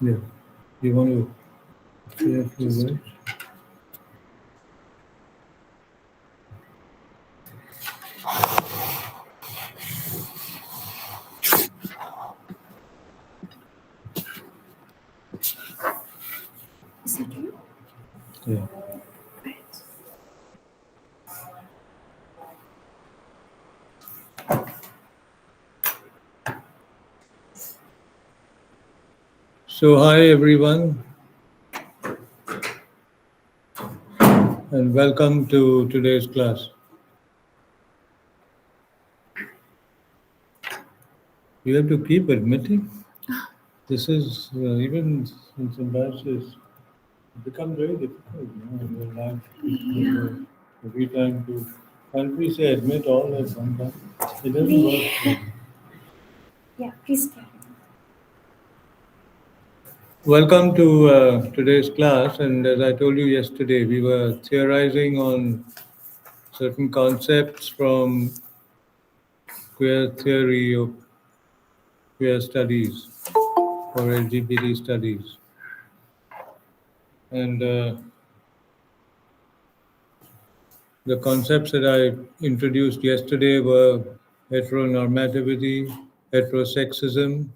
Yeah. You want to say a few words? Is it you? Yeah. Right. So, hi everyone, and welcome to today's class. You have to keep admitting this is even in some batches become very difficult, in your life. Yeah. Every time to can't we say admit all at one time? It doesn't We work. yeah, please carry on. Welcome to today's class, and as I told you yesterday, we were theorizing on certain concepts from queer theory of queer studies or LGBT studies. And the concepts that I introduced yesterday were heteronormativity, heterosexism,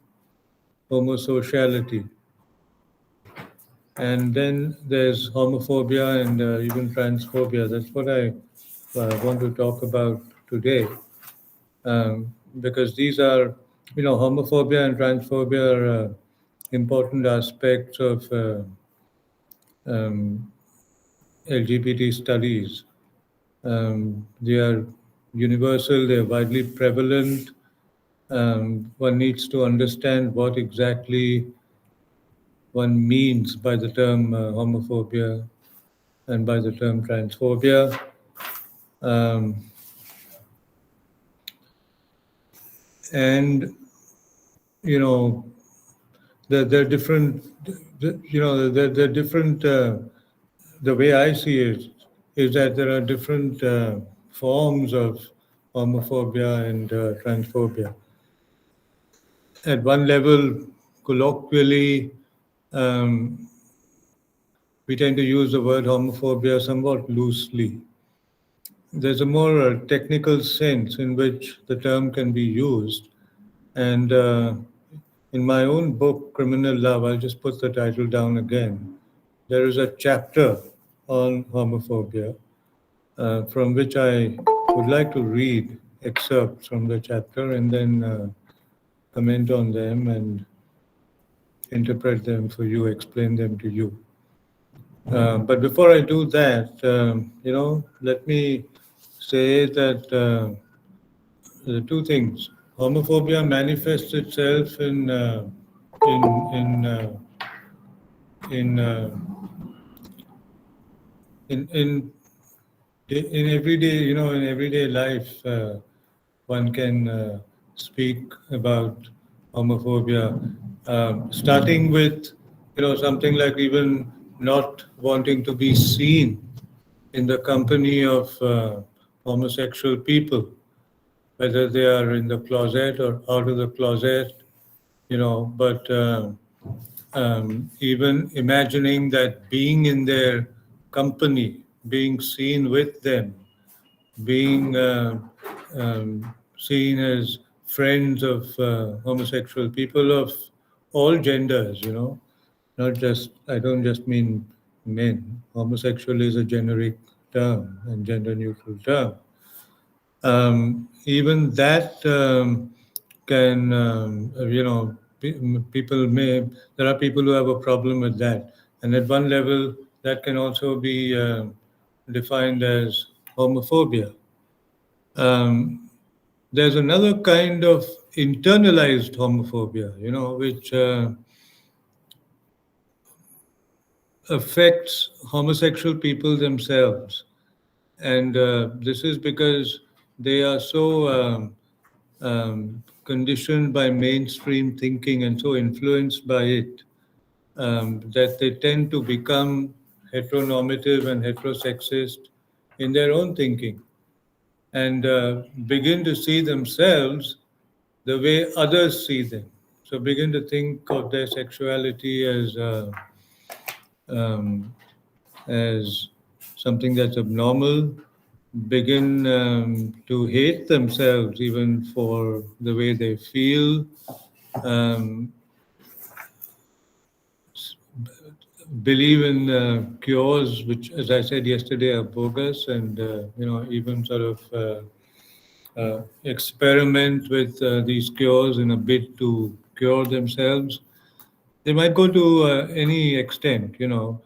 homosociality. And then there's homophobia and even transphobia. That's what I want to talk about today. Because these are, homophobia and transphobia are important aspects of um, LGBT studies. They are universal, they are widely prevalent. One needs to understand what exactly one means by the term homophobia and by the term transphobia. Um, and, you know, they're different, they're different. The way I see it is that there are different forms of homophobia and transphobia. At one level, colloquially, um, we tend to use the word homophobia somewhat loosely. There's a more technical sense in which the term can be used. And in my own book, Criminal Love, I'll just put the title down again. There is a chapter on homophobia from which I would like to read excerpts from the chapter and then comment on them and interpret them for you, explain them to you. But before I do that, let me say that the two things. Homophobia manifests itself in in uh, in uh, in in everyday, in everyday life. One can speak about homophobia, starting with, something like even not wanting to be seen in the company of homosexual people, whether they are in the closet or out of the closet, but even imagining that being in their company, being seen with them, being seen as friends of homosexual people of all genders, not just, I don't just mean men. Homosexual is a generic term and gender neutral term. Even that can, people may, there are people who have a problem with that. And at one level, that can also be defined as homophobia. Um, there's another kind of internalized homophobia, which affects homosexual people themselves. And this is because they are so conditioned by mainstream thinking and so influenced by it that they tend to become heteronormative and heterosexist in their own thinking and begin to see themselves the way others see them. So begin to think of their sexuality um, as something that's abnormal. Begin to hate themselves even for the way they feel. Um, Believe in cures, which, as I said yesterday, are bogus, and even sort of experiment with these cures in a bid to cure themselves. They might go to any extent, to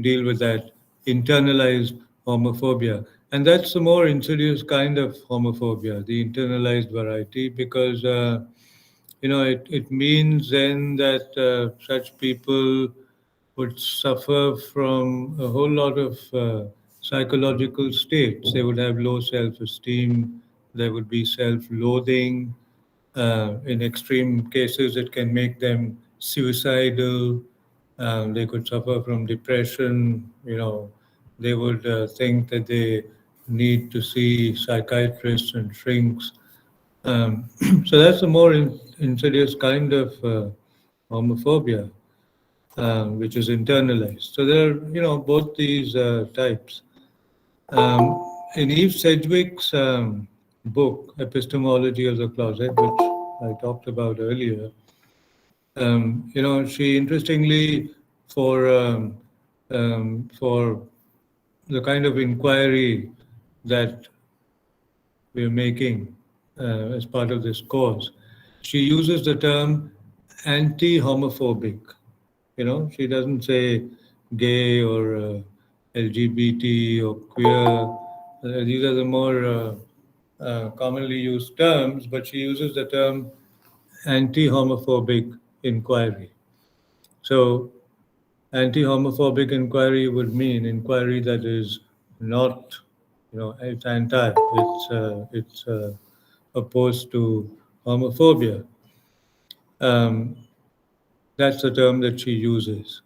deal with that internalized homophobia, and that's the more insidious kind of homophobia, the internalized variety, because it means then that such people would suffer from a whole lot of psychological states. They would have low self-esteem. There would be self-loathing. In extreme cases, it can make them suicidal. They could suffer from depression. They would think that they need to see psychiatrists and shrinks. So that's a more insidious kind of homophobia, which is internalized. So there are, both these types. In Eve Sedgwick's book, Epistemology of the Closet, which I talked about earlier, she interestingly, for the kind of inquiry that we're making as part of this course, she uses the term anti-homophobic. She doesn't say gay or LGBT or queer. These are the more commonly used terms, but she uses the term anti-homophobic inquiry. So, anti-homophobic inquiry would mean inquiry that is not, it's anti, it's opposed to homophobia. Um, that's the term that she uses.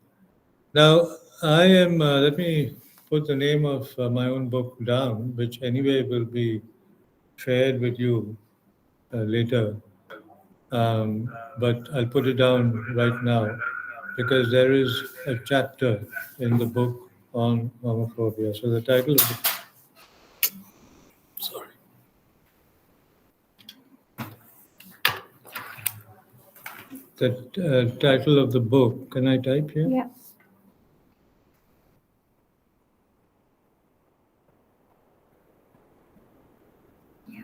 Now, let me put the name of my own book down, which anyway will be shared with you later. But I'll put it down right now because there is a chapter in the book on homophobia. So the title of sorry, the title of the book. Can I type here? Yeah. Yeah.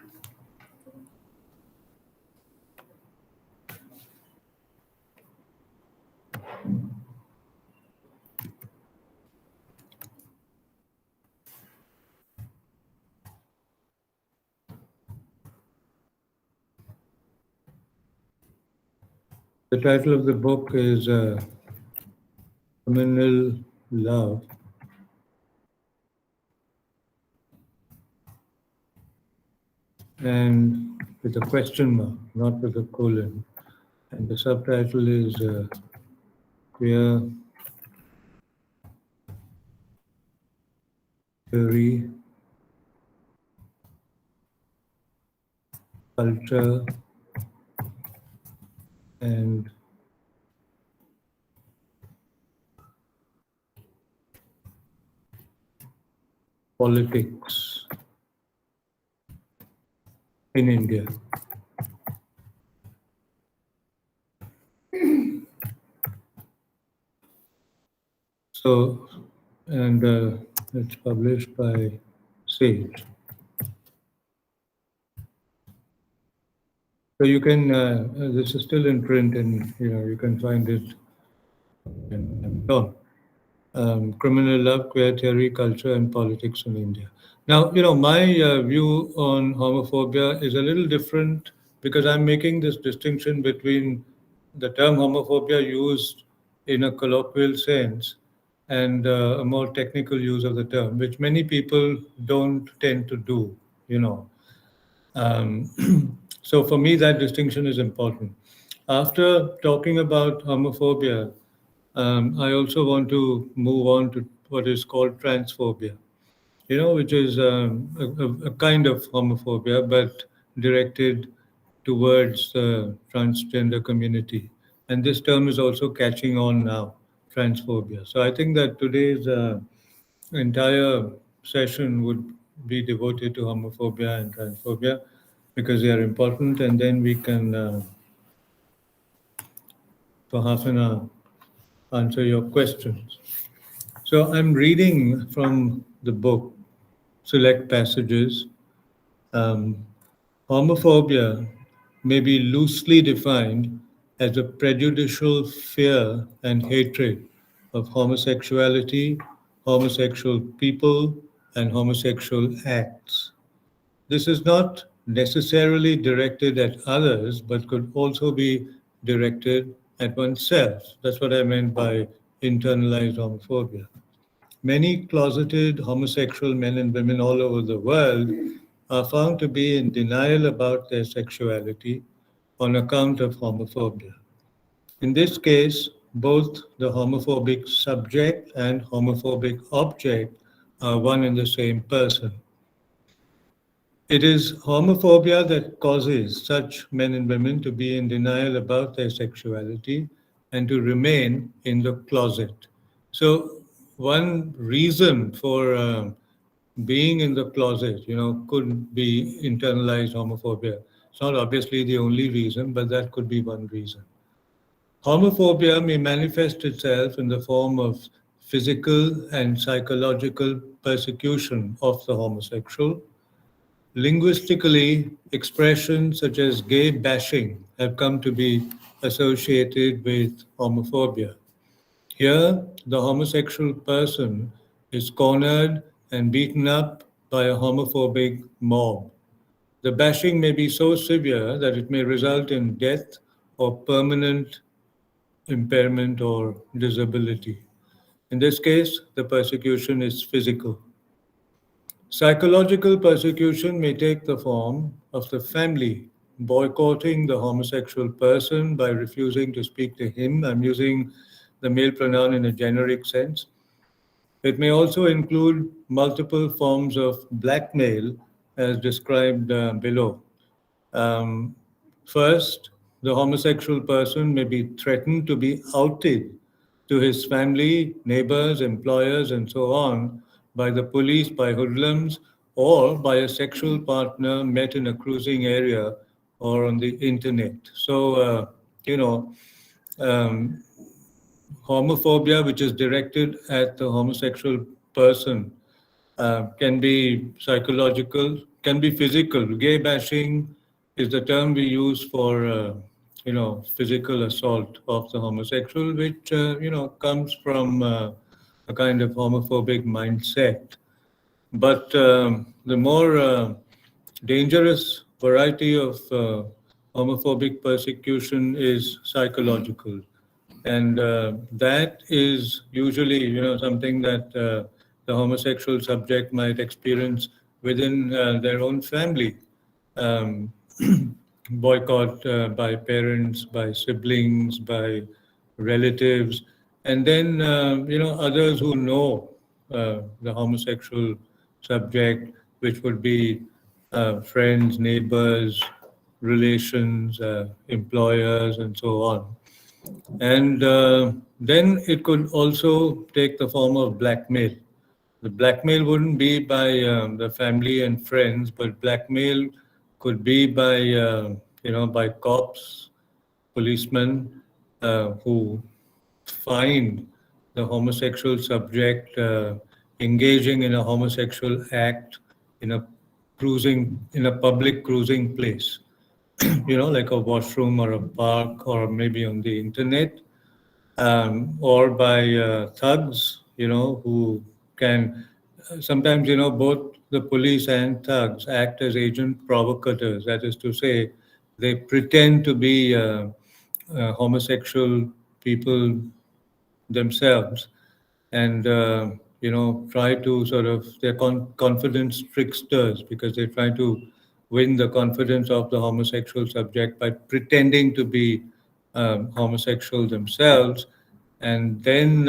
The title of the book is Criminal Love. And with a question mark, not with a colon. And the subtitle is Queer Theory, Culture, and Politics in India. So, and it's published by Sage. So you can, this is still in print and, you can find it on Amazon. Criminal Love, Queer Theory, Culture and Politics in India. Now, my view on homophobia is a little different because I'm making this distinction between the term homophobia used in a colloquial sense and a more technical use of the term, which many people don't tend to do, you know. Um, so for me, that distinction is important. After talking about homophobia, I also want to move on to what is called transphobia, which is a kind of homophobia, but directed towards the transgender community. And this term is also catching on now, transphobia. So I think that today's entire session would be devoted to homophobia and transphobia because they are important, and then we can, for half an hour, answer your questions. So I'm reading from the book, select passages. Um, Homophobia may be loosely defined as a prejudicial fear and hatred of homosexuality, homosexual people, and homosexual acts. This is not necessarily directed at others, but could also be directed at oneself. That's what I meant by internalized homophobia. Many closeted homosexual men and women all over the world are found to be in denial about their sexuality on account of homophobia. In this case, both the homophobic subject and homophobic object are one and the same person. It is homophobia that causes such men and women to be in denial about their sexuality and to remain in the closet. So, one reason for being in the closet, could be internalized homophobia. It's not obviously the only reason, but that could be one reason. Homophobia may manifest itself in the form of physical and psychological persecution of the homosexual. Linguistically, expressions such as gay bashing have come to be associated with homophobia. Here, the homosexual person is cornered and beaten up by a homophobic mob. The bashing may be so severe that it may result in death or permanent impairment or disability. In this case, the persecution is physical. Psychological persecution may take the form of the family boycotting the homosexual person by refusing to speak to him. I'm using the male pronoun in a generic sense. It may also include multiple forms of blackmail, as described below. Um, First, the homosexual person may be threatened to be outed to his family, neighbors, employers, and so on by the police, by hoodlums, or by a sexual partner met in a cruising area or on the internet. So, you know, um, homophobia, which is directed at the homosexual person, can be psychological, can be physical. Gay bashing is the term we use for, physical assault of the homosexual, which, comes from a kind of homophobic mindset. But the more dangerous variety of homophobic persecution is psychological, and that is usually, something that the homosexual subject might experience within their own family. Um, Boycott by parents, by siblings, by relatives, and then others who know the homosexual subject, which would be friends, neighbors, relations, employers, and so on. And then it could also take the form of blackmail. The blackmail wouldn't be by the family and friends, but blackmail could be by, by cops, policemen who find the homosexual subject engaging in a homosexual act in a in a public cruising place, like a washroom or a park or maybe on the internet, or by thugs, who can sometimes, both the police and thugs act as agent provocateurs. That is to say, they pretend to be homosexual people themselves and, try to sort of, they're confidence tricksters because they try to win the confidence of the homosexual subject by pretending to be homosexual themselves, and then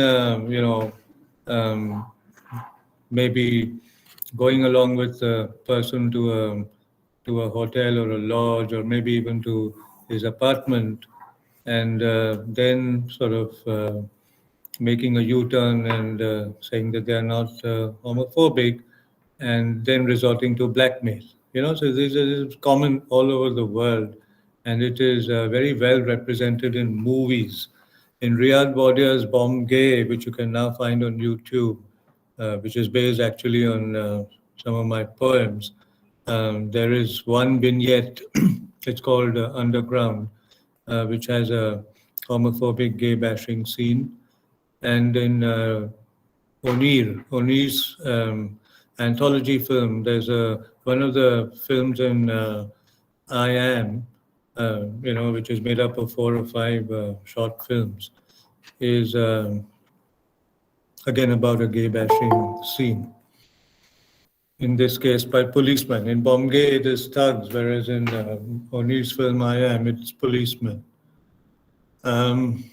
um, maybe going along with the person to to a hotel or a lodge or maybe even to his apartment, and then sort of making a U-turn and saying that they are not homophobic, and then resorting to blackmail. So this is common all over the world, and it is very well represented in movies. In Riyad Wadia's Bomb Gay, which you can now find on YouTube, which is based actually on some of my poems, there is one vignette, it's called Underground, which has a homophobic gay bashing scene. And in Onir's anthology film, there's one of the films in I Am, which is made up of 4 or 5 short films, is again about a gay bashing scene. In this case, by policemen. In Bombay, it is thugs, whereas in Onir's film I Am, it's policemen. Um,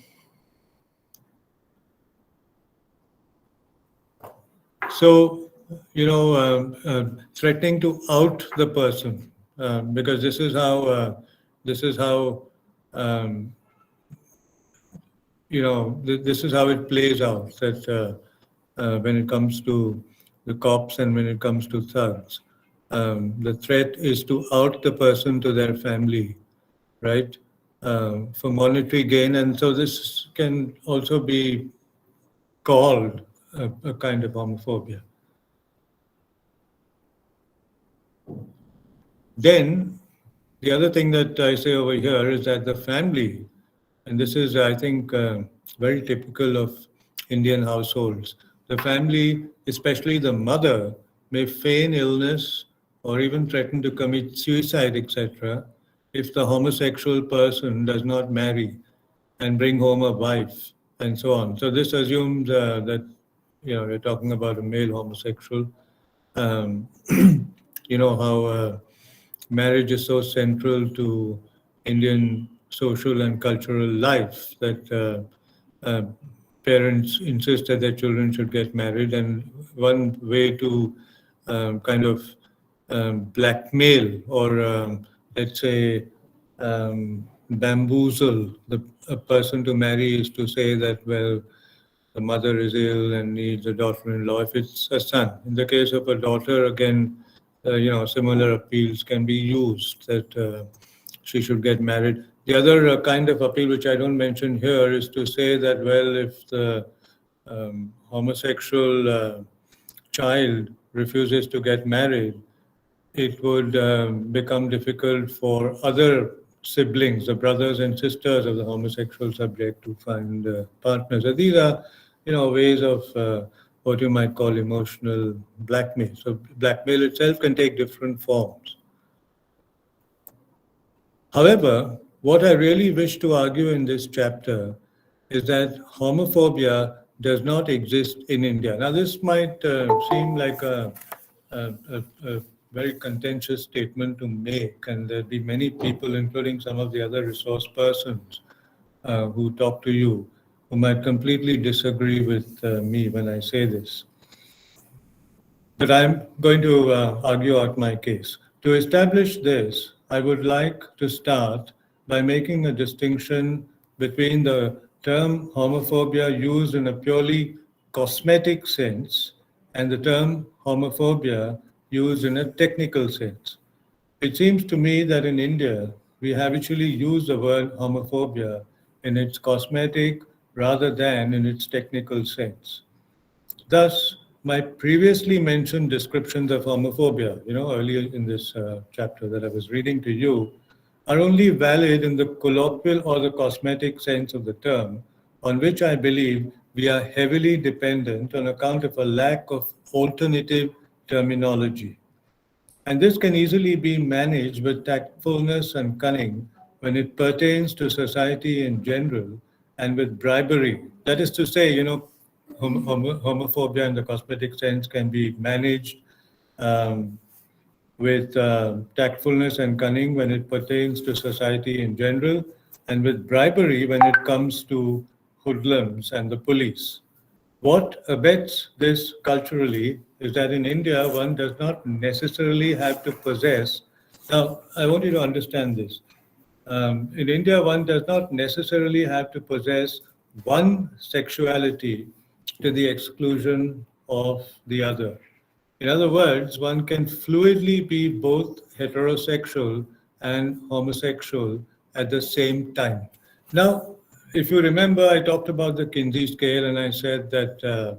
So, threatening to out the person, because this is how, um, this is how it plays out. That when it comes to the cops and when it comes to thugs, the threat is to out the person to their family, right? For monetary gain, and so this can also be called a kind of homophobia. Then, the other thing that I say over here is that the family, and this is, I think, very typical of Indian households, the family, especially the mother, may feign illness or even threaten to commit suicide, etc., if the homosexual person does not marry and bring home a wife, and so on. So this assumes that we're talking about a male homosexual. Um, how marriage is so central to Indian social and cultural life that parents insist that their children should get married, and one way to kind of blackmail or let's say bamboozle a person to marry is to say that, well, the mother is ill and needs a daughter-in-law if it's a son. In the case of a daughter, again, similar appeals can be used that she should get married. The other kind of appeal, which I don't mention here, is to say that, well, if the homosexual child refuses to get married, it would become difficult for other siblings, the brothers and sisters of the homosexual subject, to find partners. So these are, ways of what you might call emotional blackmail. So blackmail itself can take different forms. However, what I really wish to argue in this chapter is that homophobia does not exist in India. Now, this might seem like a very contentious statement to make, and there'll be many people, including some of the other resource persons who talk to you, who might completely disagree with me when I say this. But I'm going to argue out my case. To establish this, I would like to start by making a distinction between the term homophobia used in a purely cosmetic sense and the term homophobia used in a technical sense. It seems to me that in India, we habitually use the word homophobia in its cosmetic rather than in its technical sense. Thus, my previously mentioned descriptions of homophobia, earlier in this chapter that I was reading to you, are only valid in the colloquial or the cosmetic sense of the term, on which I believe we are heavily dependent on account of a lack of alternative terminology. And this can easily be managed with tactfulness and cunning when it pertains to society in general and with bribery. That is to say, homophobia in the cosmetic sense can be managed um, with tactfulness and cunning when it pertains to society in general, and with bribery when it comes to hoodlums and the police. What abets this culturally is that in India, one does not necessarily have to possess Now, I want you to understand this. In India, one does not necessarily have to possess one sexuality to the exclusion of the other. In other words, one can fluidly be both heterosexual and homosexual at the same time. Now, if you remember, I talked about the Kinsey scale, and I said that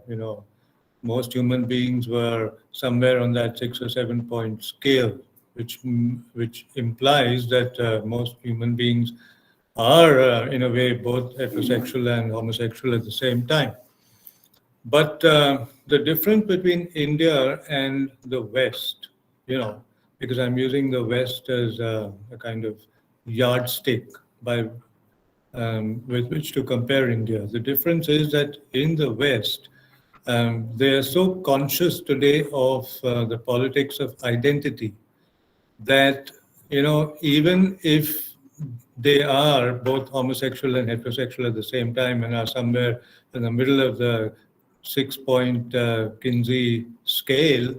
most human beings were somewhere on that 6 or 7 point scale, which implies that most human beings are, in a way, both heterosexual and homosexual at the same time. But the difference between India and the West, because I'm using the West as a kind of yardstick by with which to compare India. The difference is that in the West, they are so conscious today of the politics of identity that, even if they are both homosexual and heterosexual at the same time and are somewhere in the middle of the 6 point Kinsey scale,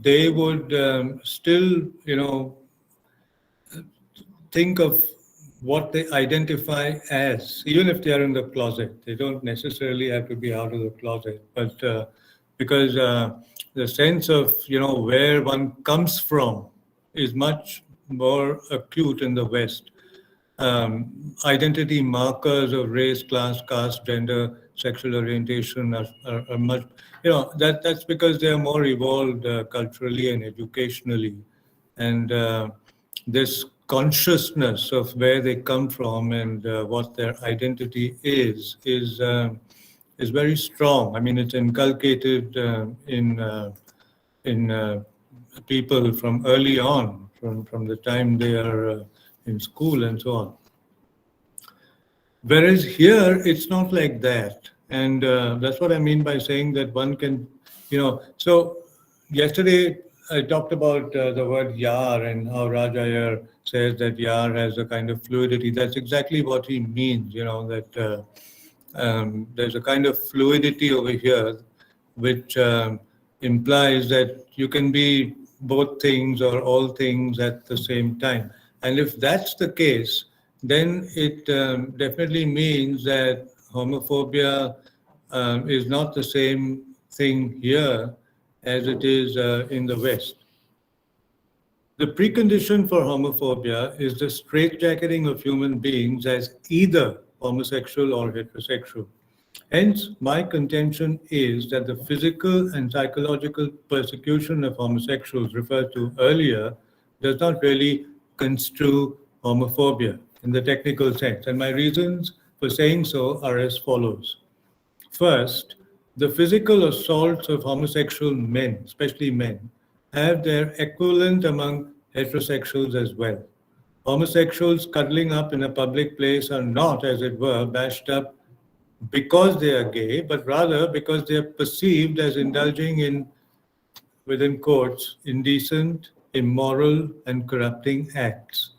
they would still, think of what they identify as, even if they are in the closet. They don't necessarily have to be out of the closet, but because the sense of where one comes from is much more acute in the West. Identity markers of race, class, caste, gender, sexual orientation are much, that's because they are more evolved culturally and educationally. And this consciousness of where they come from and what their identity is very strong. I mean, it's inculcated in people from early on, from the time they are in school and so on. Whereas here, it's not like that. And that's what I mean by saying that one can, so yesterday I talked about the word yar and how Raj Iyer says that yar has a kind of fluidity. That's exactly what he means, that there's a kind of fluidity over here which implies that you can be both things or all things at the same time. And if that's the case, then it definitely means that homophobia is not the same thing here as it is in the West. The precondition for homophobia is the straitjacketing of human beings as either homosexual or heterosexual. Hence, my contention is that the physical and psychological persecution of homosexuals referred to earlier does not really construe homophobia in the technical sense. And my reasons for saying so are as follows. First, the physical assaults of homosexual men, especially men, have their equivalent among heterosexuals as well. Homosexuals cuddling up in a public place are not, as it were, bashed up because they are gay, but rather because they are perceived as indulging in, within quotes, indecent, immoral, and corrupting acts.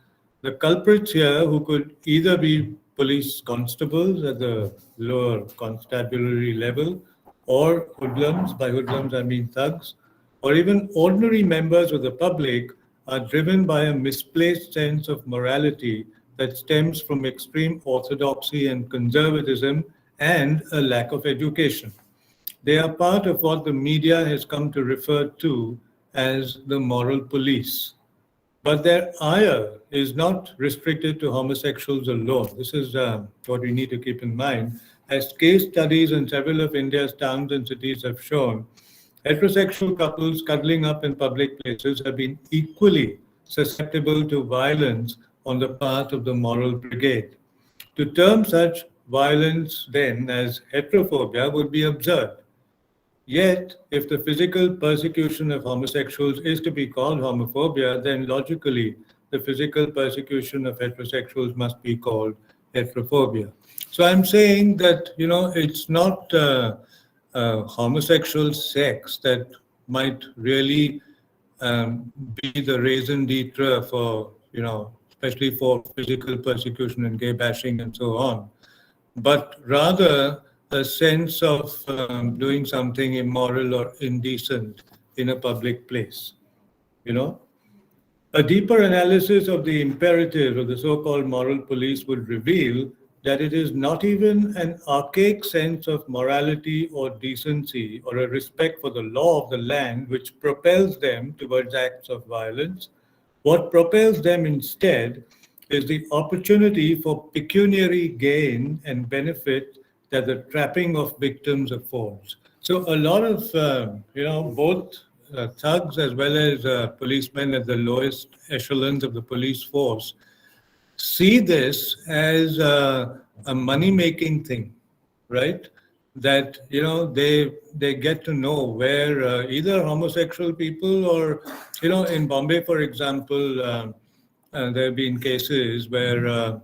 The culprits here, who could either be police constables at the lower constabulary level, or hoodlums, by hoodlums I mean thugs, or even ordinary members of the public, are driven by a misplaced sense of morality that stems from extreme orthodoxy and conservatism and a lack of education. They are part of what the media has come to refer to as the moral police. But their ire is not restricted to homosexuals alone. This is what we need to keep in mind. As case studies in several of India's towns and cities have shown, heterosexual couples cuddling up in public places have been equally susceptible to violence on the part of the moral brigade. To term such violence then as heterophobia would be absurd. Yet, if the physical persecution of homosexuals is to be called homophobia, then logically the physical persecution of heterosexuals must be called heterophobia. So I'm saying that, it's not homosexual sex that might really be the raison d'etre for, especially for physical persecution and gay bashing and so on, but rather a sense of doing something immoral or indecent in a public place, you know? A deeper analysis of the imperatives of the so-called moral police would reveal that it is not even an archaic sense of morality or decency or a respect for the law of the land which propels them towards acts of violence. What propels them instead is the opportunity for pecuniary gain and benefit that the trapping of victims affords. So a lot of, both thugs as well as policemen at the lowest echelons of the police force see this as a money-making thing, right? That they get to know where either homosexual people or in Bombay, for example, there have been cases where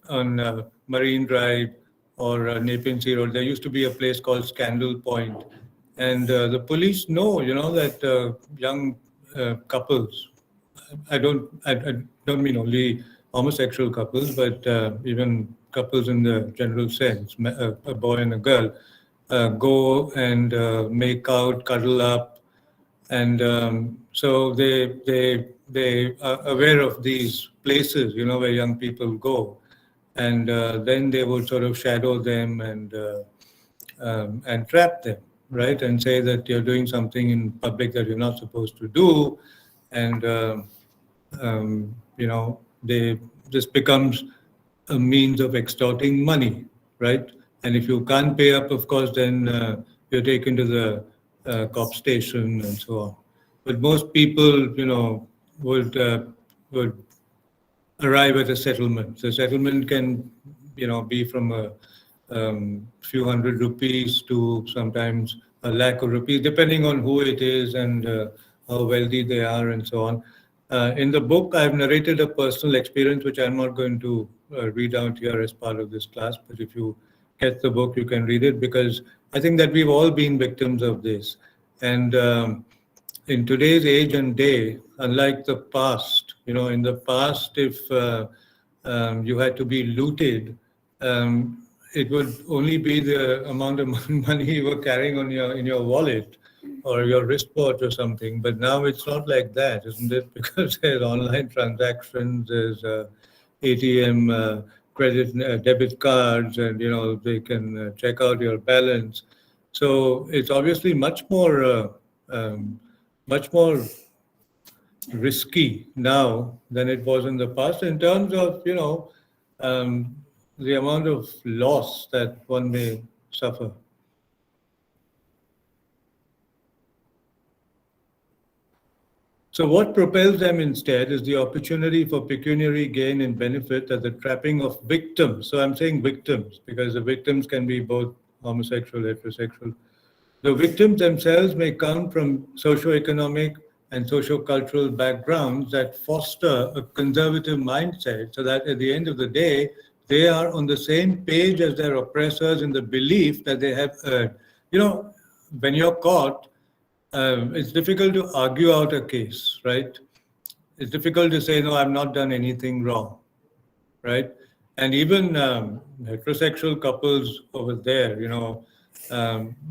on Marine Drive or Nepean Sea Road, there used to be a place called Scandal Point, and the police know, that young couples. I don't mean only homosexual couples, but even couples in the general sense, a boy and a girl, go and make out, cuddle up, and so they are aware of these places, where young people go, and then they would sort of shadow them and trap them, right? And say that you're doing something in public that you're not supposed to do, and they this becomes a means of extorting money, right? And if you can't pay up, of course, then you're taken to the cop station and so on. But most people, would arrive at a settlement. The settlement can, be from a few hundred rupees to sometimes a lakh of rupees, depending on who it is and how wealthy they are and so on. In the book, I've narrated a personal experience, which I'm not going to read out here as part of this class, but if you get the book, you can read it, because I think that we've all been victims of this. And in today's age and day, unlike the past, in the past, if you had to be looted, it would only be the amount of money you were carrying on in your wallet or your wristwatch or something. But now it's not like that, isn't it? Because there's online transactions, there's ATM, credit, debit cards, and they can check out your balance. So it's obviously much more risky now than it was in the past in terms of um, the amount of loss that one may suffer. So what propels them instead is the opportunity for pecuniary gain and benefit at the trapping of victims. So I'm saying victims because the victims can be both homosexual, heterosexual. The victims themselves may come from socioeconomic and socio-cultural backgrounds that foster a conservative mindset so that at the end of the day, they are on the same page as their oppressors in the belief that they have erred. When you're caught, it's difficult to argue out a case, right? It's difficult to say, no, I've not done anything wrong, right? And even heterosexual couples over there,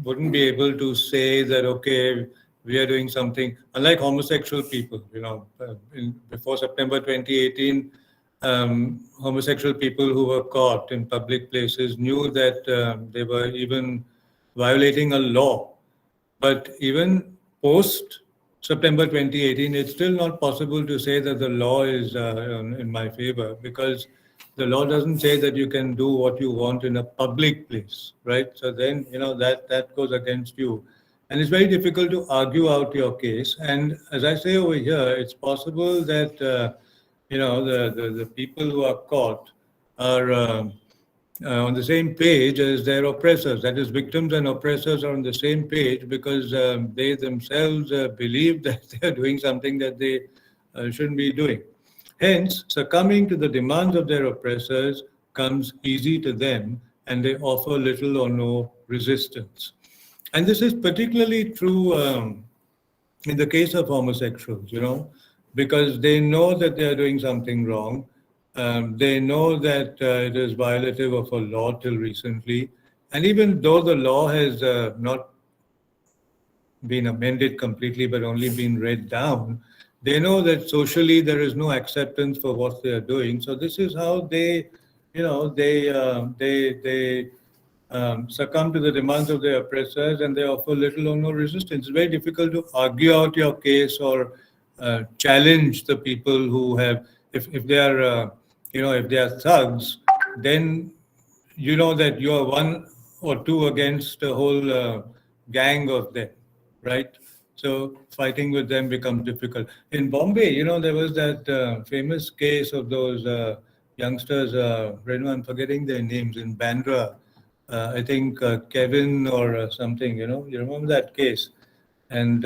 wouldn't be able to say that, okay, we are doing something, unlike homosexual people, before September 2018, homosexual people who were caught in public places knew that they were even violating a law. But even post September 2018, it's still not possible to say that the law is in my favor, because the law doesn't say that you can do what you want in a public place, right? So then, that goes against you. And it's very difficult to argue out your case. And as I say over here, it's possible that, the people who are caught are on the same page as their oppressors. That is, victims and oppressors are on the same page because they themselves believe that they are doing something that they shouldn't be doing. Hence, succumbing to the demands of their oppressors comes easy to them, and they offer little or no resistance. And this is particularly true in the case of homosexuals, because they know that they are doing something wrong. They know that it is violative of a law till recently. And even though the law has not been amended completely, but only been read down, they know that socially there is no acceptance for what they are doing. So this is how they, they succumb to the demands of their oppressors, and they offer little or no resistance. It's very difficult to argue out your case or challenge the people who have, if they are, if they are thugs, then you know that you are one or two against a whole gang of them, right? So fighting with them becomes difficult. In Bombay, there was that famous case of those youngsters. I'm forgetting their names in Bandra. I think Kevin or something. You remember that case? And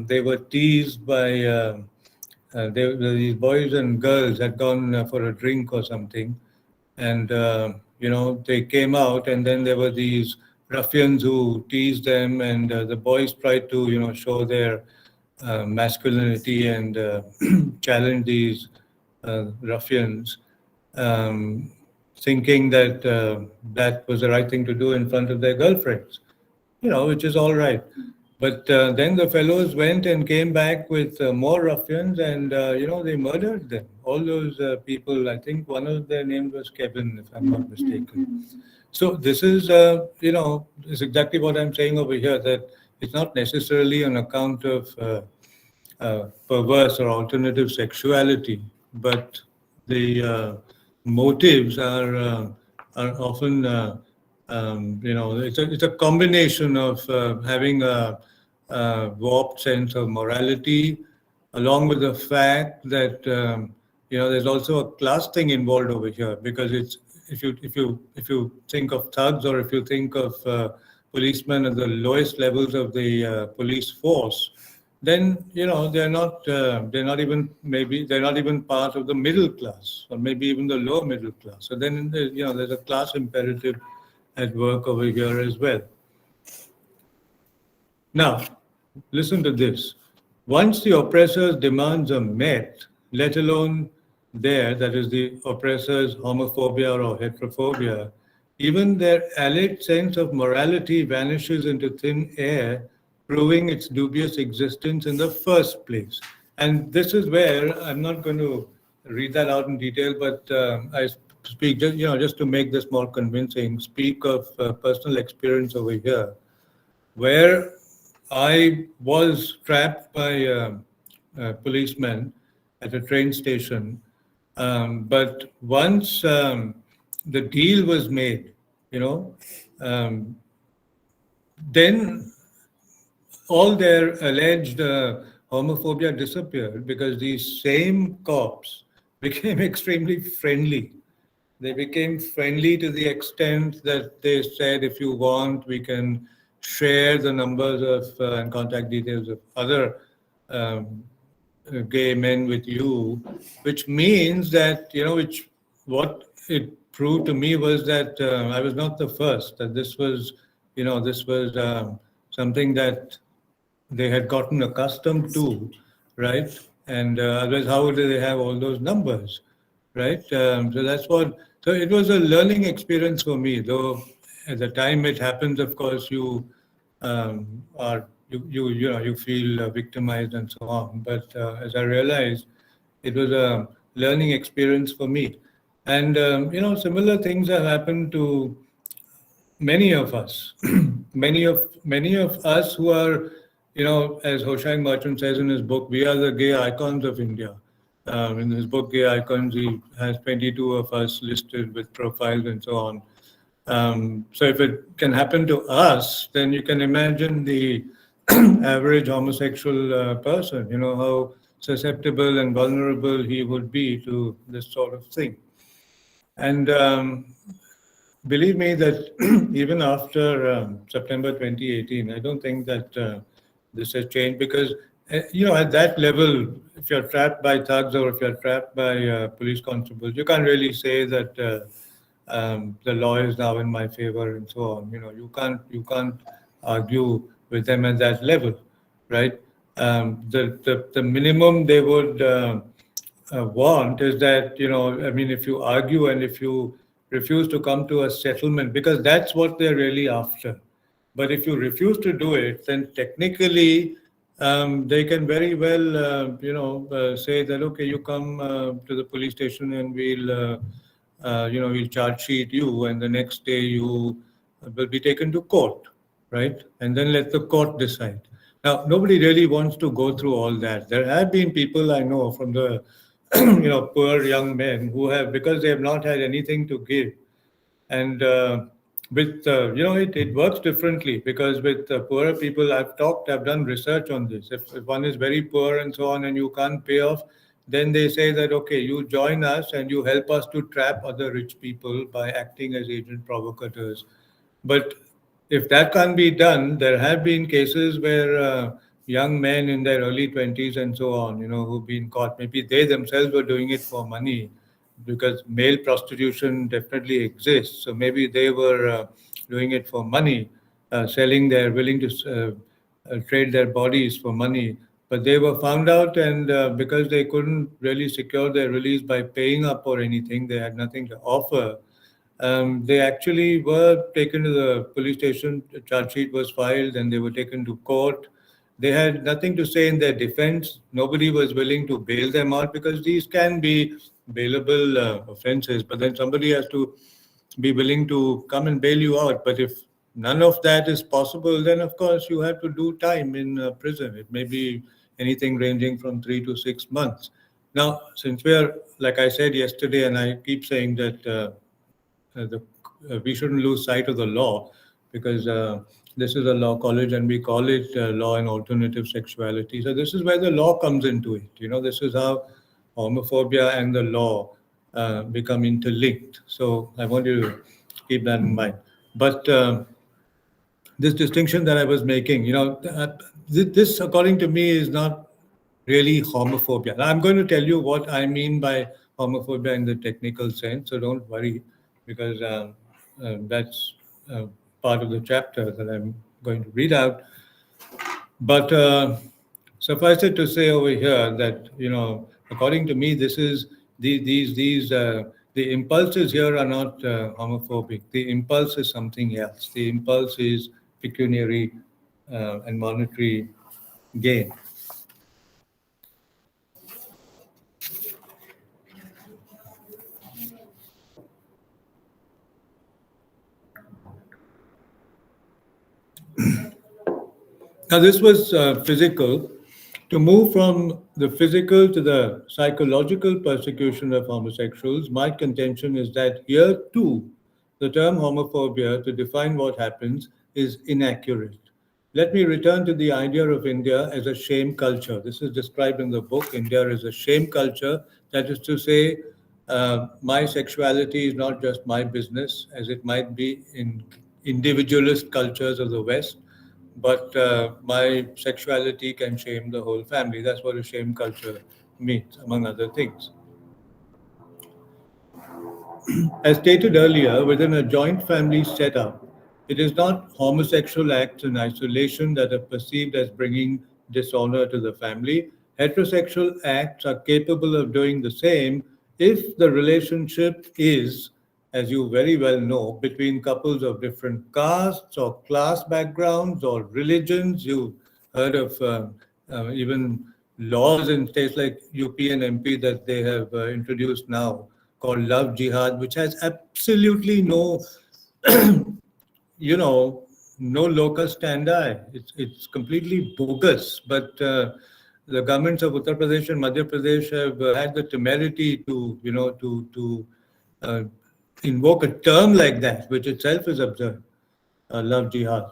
they were teased by these boys and girls had gone for a drink or something, and they came out, and then there were these ruffians who teased them, and the boys tried to show their masculinity and challenge these ruffians, um, thinking that that was the right thing to do in front of their girlfriends, which is all right. But then the fellows went and came back with more ruffians, and they murdered them. All those people. I think one of their names was Kevin, if I'm not mistaken. So this is, is exactly what I'm saying over here. That it's not necessarily on account of perverse or alternative sexuality, but the motives are often, it's a combination of having a warped sense of morality, along with the fact that there's also a class thing involved over here, because it's if you think of thugs, or if you think of policemen at the lowest levels of the police force, then they're not even part of the middle class, or maybe even the lower middle class. So then there's a class imperative at work over here as well. Now, listen to this. Once the oppressor's demands are met, let alone that is the oppressor's homophobia or heterophobia, even their alleged sense of morality vanishes into thin air, proving its dubious existence in the first place. And this is where I'm not going to read that out in detail, but I speak just to make this more convincing. Speak of personal experience over here, where I was trapped by policemen at a train station. But once the deal was made, um, then all their alleged homophobia disappeared, because these same cops became extremely friendly. They became friendly to the extent that they said, if you want, we can share the numbers of and contact details of other gay men with you, which means that, what it proved to me was that I was not the first, that this was something that they had gotten accustomed to, right? And otherwise, how do they have all those numbers, right? So it was a learning experience for me, though at the time it happens, of course, you feel victimized and so on. But as I realized, it was a learning experience for me. And, similar things have happened to many of us, many of us who are, as Hoshang Merchant says in his book, we are the gay icons of India. In his book, Gay Icons, he has 22 of us listed with profiles and so on. So if it can happen to us, then you can imagine the average homosexual person, how susceptible and vulnerable he would be to this sort of thing. And believe me that even after September 2018, I don't think that this has changed, because, at that level, if you're trapped by thugs or if you're trapped by police constables, you can't really say that the law is now in my favor and so on. You can't argue with them at that level, right? The minimum they would want is that, if you argue and if you refuse to come to a settlement, because that's what they're really after. But if you refuse to do it, then technically they can very well, say that, okay, you come to the police station and we'll charge sheet you, and the next day you will be taken to court, right? And then let the court decide. Now, nobody really wants to go through all that. There have been people I know from the, poor young men who have, because they have not had anything to give, and with it works differently, because with poorer people, I've done research on this. If one is very poor and so on, and you can't pay off, then they say that, okay, you join us and you help us to trap other rich people by acting as agent provocateurs. But if that can't be done, there have been cases where young men in their early 20s and so on, who've been caught. Maybe they themselves were doing it for money, because male prostitution definitely exists. So maybe they were doing it for money, willing to trade their bodies for money. But they were found out, and because they couldn't really secure their release by paying up or anything, they had nothing to offer. They actually were taken to the police station. A charge sheet was filed, and they were taken to court. They had nothing to say in their defense. Nobody was willing to bail them out, because these can be bailable offenses. But then somebody has to be willing to come and bail you out. But if none of that is possible, then of course you have to do time in prison. It may be anything ranging from 3 to 6 months. Now, since we are, like I said yesterday, and I keep saying that. The, we shouldn't lose sight of the law, because this is a law college and we call it law and alternative sexuality. So this is where the law comes into it. This is how homophobia and the law become interlinked. So I want you to keep that in mind. But this distinction that I was making, this, according to me, is not really homophobia. Now, I'm going to tell you what I mean by homophobia in the technical sense, so don't worry, because that's part of the chapter that I'm going to read out. But suffice it to say over here that, according to me, this is the impulses here are not homophobic. The impulse is something else. The impulse is pecuniary and monetary gain. Now, this was physical. To move from the physical to the psychological persecution of homosexuals, my contention is that here too, the term homophobia, to define what happens, is inaccurate. Let me return to the idea of India as a shame culture. This is described in the book. India is a shame culture. That is to say, my sexuality is not just my business, as it might be in individualist cultures of the West, but my sexuality can shame the whole family. That's what a shame culture means, among other things. As stated earlier, within a joint family setup, it is not homosexual acts in isolation that are perceived as bringing dishonor to the family. Heterosexual acts are capable of doing the same if the relationship is, as you very well know, between couples of different castes or class backgrounds or religions. You've heard of even laws in states like UP and MP that they have introduced now, called love jihad, which has absolutely no, you know, no locus standi. It's completely bogus. But the governments of Uttar Pradesh and Madhya Pradesh have had the temerity to, uh, invoke a term like that, which itself is absurd, love jihad.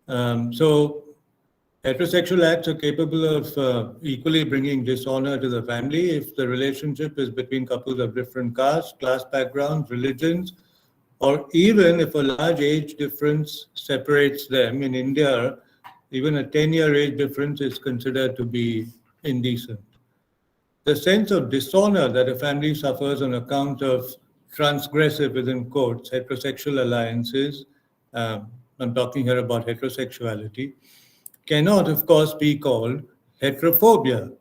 So heterosexual acts are capable of equally bringing dishonor to the family if the relationship is between couples of different castes, class backgrounds, religions, or even if a large age difference separates them. In India, even a 10-year age difference is considered to be indecent. The sense of dishonor that a family suffers on account of transgressive, within quotes, heterosexual alliances, I'm talking here about heterosexuality, cannot, of course, be called heterophobia.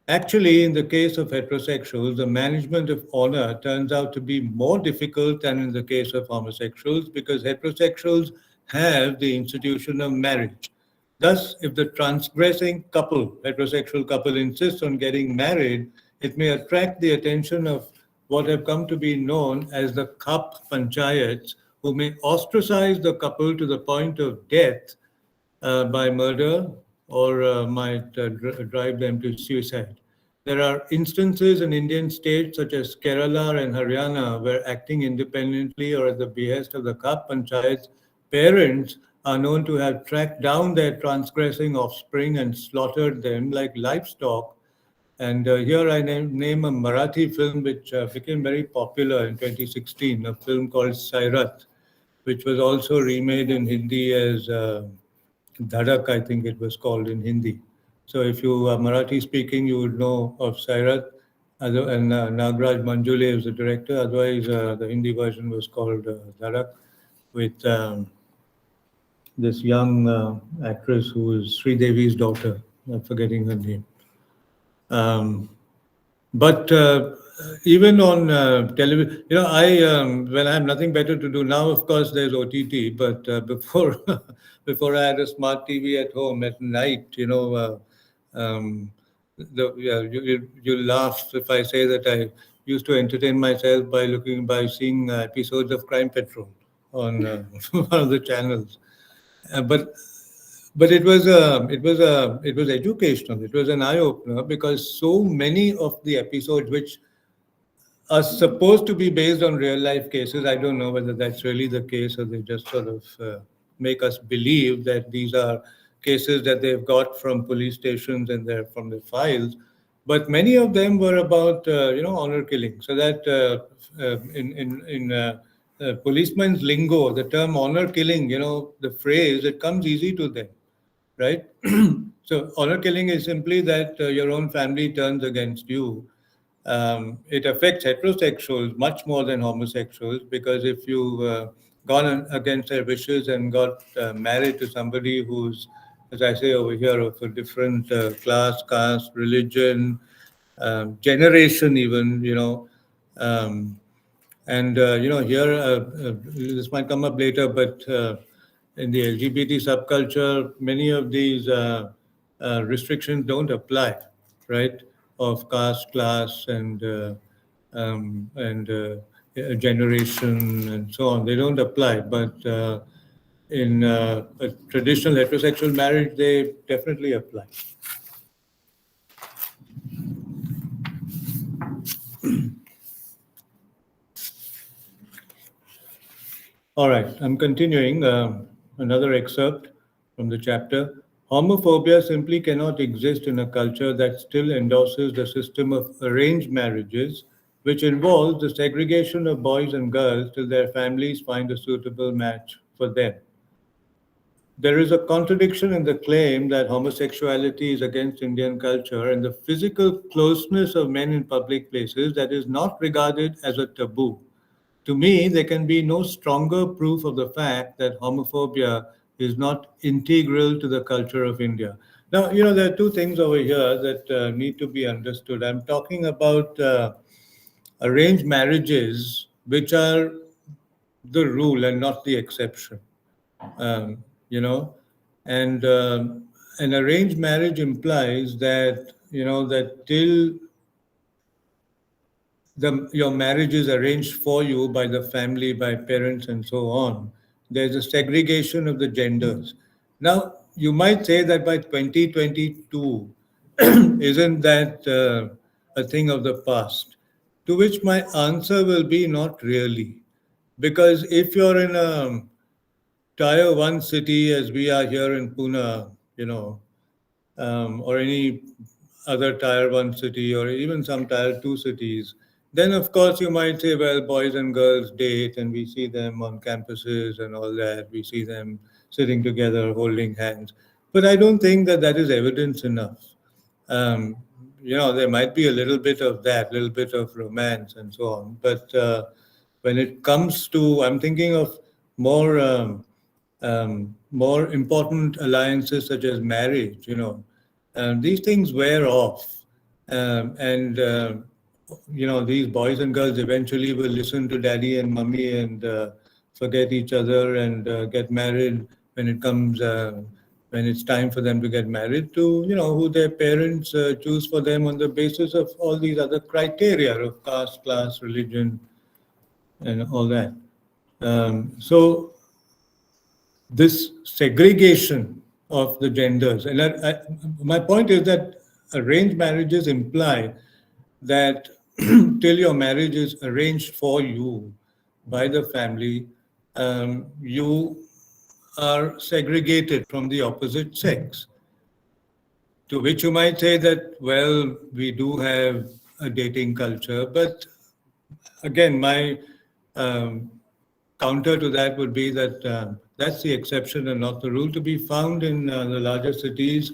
Actually, in the case of heterosexuals, the management of honor turns out to be more difficult than in the case of homosexuals, because heterosexuals have the institution of marriage. Thus, if the transgressing couple, heterosexual couple, insists on getting married, it may attract the attention of what have come to be known as the Khap Panchayats, who may ostracize the couple to the point of death by murder or might drive them to suicide. There are instances in Indian states such as Kerala and Haryana where acting independently or at the behest of the Kap Panchayats, parents are known to have tracked down their transgressing offspring and slaughtered them like livestock. And here I name a Marathi film which became very popular in 2016, a film called Sairat, which was also remade in Hindi as Dhadak, I think it was called in Hindi. So if you are Marathi speaking, you would know of Sairat, and Nagraj Manjule is the director. Otherwise, the Hindi version was called Dhadak, with this young actress who is Sri Devi's daughter. I'm forgetting her name. But even on television, when I have nothing better to do now, of course, there's OTT. But before, before I had a smart TV at home at night, you laugh if I say that I used to entertain myself by seeing episodes of Crime Patrol on one of the channels. But it was educational. It was an eye opener because so many of the episodes which are supposed to be based on real life cases. I don't know whether that's really the case or they just sort of make us believe that these are cases that they've got from police stations and they're from the files. But many of them were about honor killing. So that in policeman's lingo, the term honor killing, the phrase, it comes easy to them, right? So honor killing is simply that your own family turns against you. It affects heterosexuals much more than homosexuals because if you've gone against their wishes and got married to somebody who's, as I say over here, of a different class, caste, religion, generation, even, um, and here this might come up later, but in the LGBT subculture, many of these restrictions don't apply, right? Of caste, class, and generation, and so on. They don't apply, but in a traditional heterosexual marriage, they definitely apply. All right, I'm continuing another excerpt from the chapter. Homophobia simply cannot exist in a culture that still endorses the system of arranged marriages, which involves the segregation of boys and girls till their families find a suitable match for them. There is a contradiction in the claim that homosexuality is against Indian culture and the physical closeness of men in public places that is not regarded as a taboo. To me, there can be no stronger proof of the fact that homophobia is not integral to the culture of India. Now, there are two things over here that need to be understood. I'm talking about arranged marriages, which are the rule and not the exception. Um, you know, and an arranged marriage implies that that till your marriage is arranged for you by the family, by parents, and so on. There's a segregation of the genders. Now, you might say that by 2022, isn't that a thing of the past? To which my answer will be not really. Because if you're in a tier one city, as we are here in Pune, or any other tier one city or even some tier two cities, then of course you might say, well, boys and girls date and we see them on campuses and all that. We see them sitting together, holding hands. But I don't think that that is evidence enough. Um, there might be a little bit of that, little bit of romance and so on. But when it comes to, I'm thinking of more more important alliances such as marriage, these things wear off. And, these boys and girls eventually will listen to daddy and mummy and forget each other and get married when it comes when it's time for them to get married, to who their parents choose for them on the basis of all these other criteria of caste, class, religion, and all that. So this segregation of the genders, and my point is that arranged marriages imply that till your marriage is arranged for you by the family, you are segregated from the opposite sex. To which you might say that, well, we do have a dating culture, but again, my um, counter to that would be that that's the exception and not the rule, to be found in the larger cities,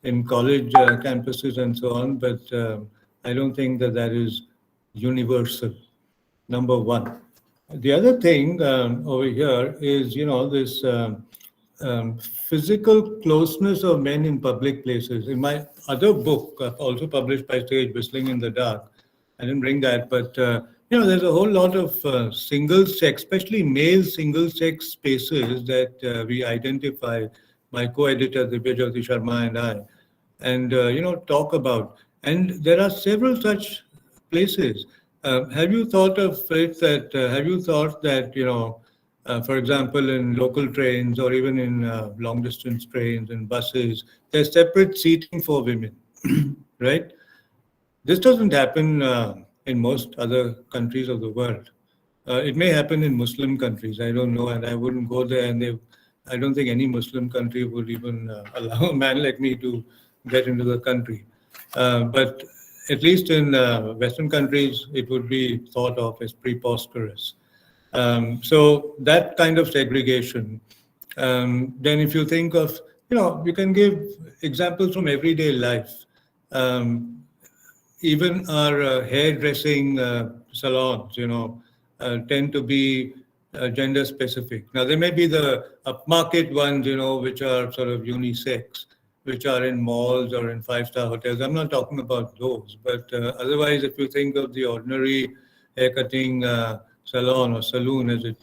in college campuses, and so on. But I don't think that that is universal. Number one. The other thing over here is, this physical closeness of men in public places. In my other book, also published by Sage, Whistling in the Dark, I didn't bring that, but there's a whole lot of single sex, especially male single sex spaces that we identify, my co-editor Divya Jyoti Sharma and I, and talk about. And there are several such places. Have you thought of it that? Have you thought that for example, in local trains or even in long distance trains and buses, there's separate seating for women, right? This doesn't happen in most other countries of the world. It may happen in Muslim countries. I don't know, and I wouldn't go there. And I don't think any Muslim country would even allow a man like me to get into the country. But at least in Western countries, it would be thought of as preposterous. So that kind of segregation. Then, if you think of, you can give examples from everyday life. Even our hairdressing salons, tend to be gender specific. Now, there may be the upmarket ones, which are sort of unisex, which are in malls or in five-star hotels. I'm not talking about those, but otherwise, if you think of the ordinary haircutting salon or saloon, as it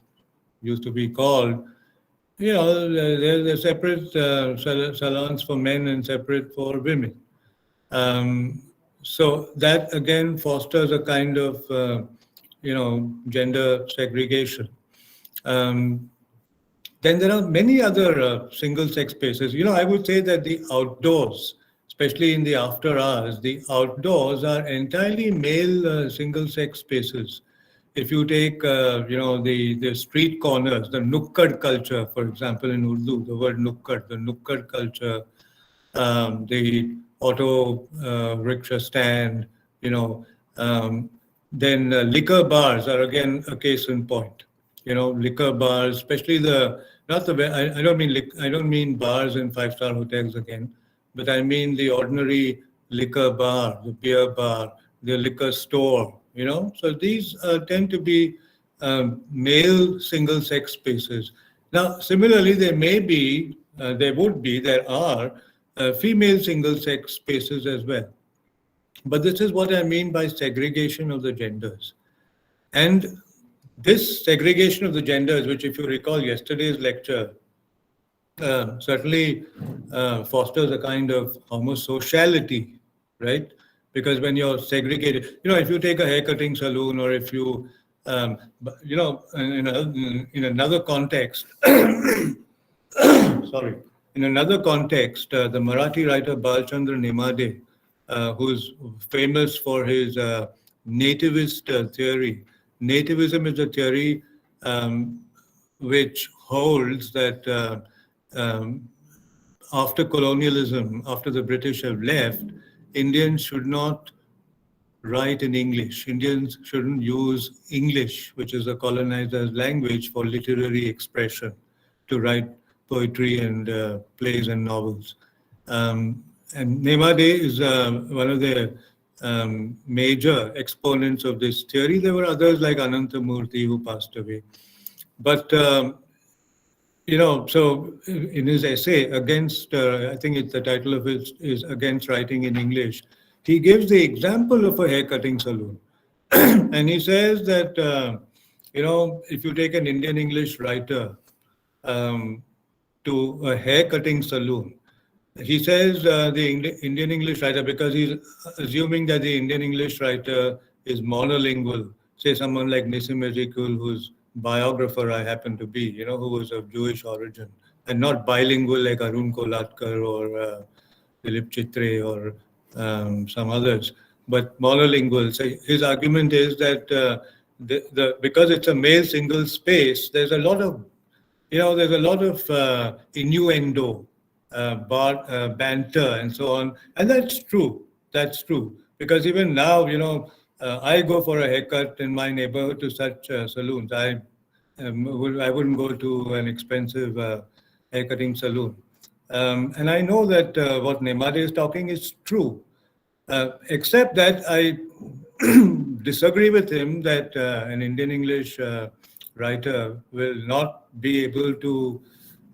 used to be called, there's separate salons for men and separate for women. So that again fosters a kind of, gender segregation. Then there are many other single-sex spaces. I would say that the outdoors, especially in the after hours, the outdoors are entirely male single-sex spaces. If you take, the street corners, the nukkad culture, for example, in Urdu, the word nukkad, the nukkad culture, the auto rickshaw stand, then liquor bars are again a case in point. Liquor bars, especially not the I don't mean bars in five-star hotels again, but I mean the ordinary liquor bar, the beer bar, the liquor store. So these tend to be male single-sex spaces. Now, similarly, there are female single-sex spaces as well. But this is what I mean by segregation of the genders. And this segregation of the genders, which, if you recall yesterday's lecture, certainly fosters a kind of homosociality, right? Because when you're segregated, if you take a haircutting saloon, or if you, in another context, sorry, in another context, the Marathi writer Balchandra Nemade, who's famous for his nativist theory. Nativism is a theory which holds that after colonialism, after the British have left, Indians should not write in English. Indians shouldn't use English, which is a colonizer's language, for literary expression, to write poetry and plays and novels. And Nemade is one of the major exponents of this theory. There were others like Anantamurthy who passed away. But, so in his essay against, I think the title of it is Against Writing in English, he gives the example of a haircutting saloon. And he says that, if you take an Indian English writer, to a hair cutting saloon. He says the Indian English writer, because he's assuming that the Indian English writer is monolingual. Say someone like Nissim Ezekiel, whose biographer I happen to be, who was of Jewish origin, and not bilingual like Arun Kolatkar or Dilip Chitre or some others, but monolingual. So his argument is that because it's a male single space, there's a lot of innuendo, banter, and so on, and that's true. That's true because even now, I go for a haircut in my neighborhood to such saloons. I wouldn't go to an expensive haircutting saloon, and I know that what Nemade is talking is true. Except that I disagree with him that an Indian English writer will not be able to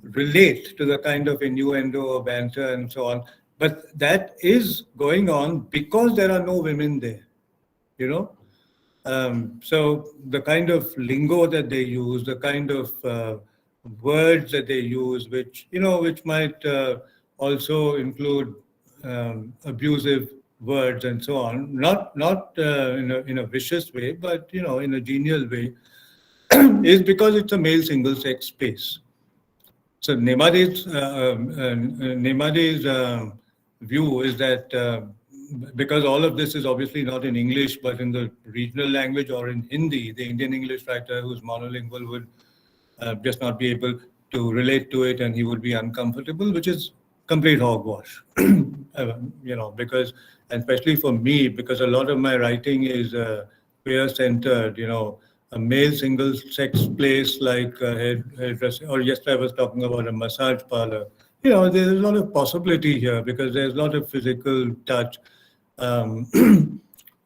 relate to the kind of innuendo or banter and so on. But that is going on because there are no women there, you know. So the kind of lingo that they use, the kind of words that they use, which might also include abusive words and so on, not in a vicious way, but in a genial way, is because it's a male single-sex space. So Nemade's view is that because all of this is obviously not in English, but in the regional language or in Hindi, the Indian English writer who's monolingual would just not be able to relate to it, and he would be uncomfortable, which is complete hogwash. Because, and especially for me, because a lot of my writing is queer-centered, a male single-sex place like hairdressing, or yesterday I was talking about a massage parlor. There's a lot of possibility here because there's a lot of physical touch.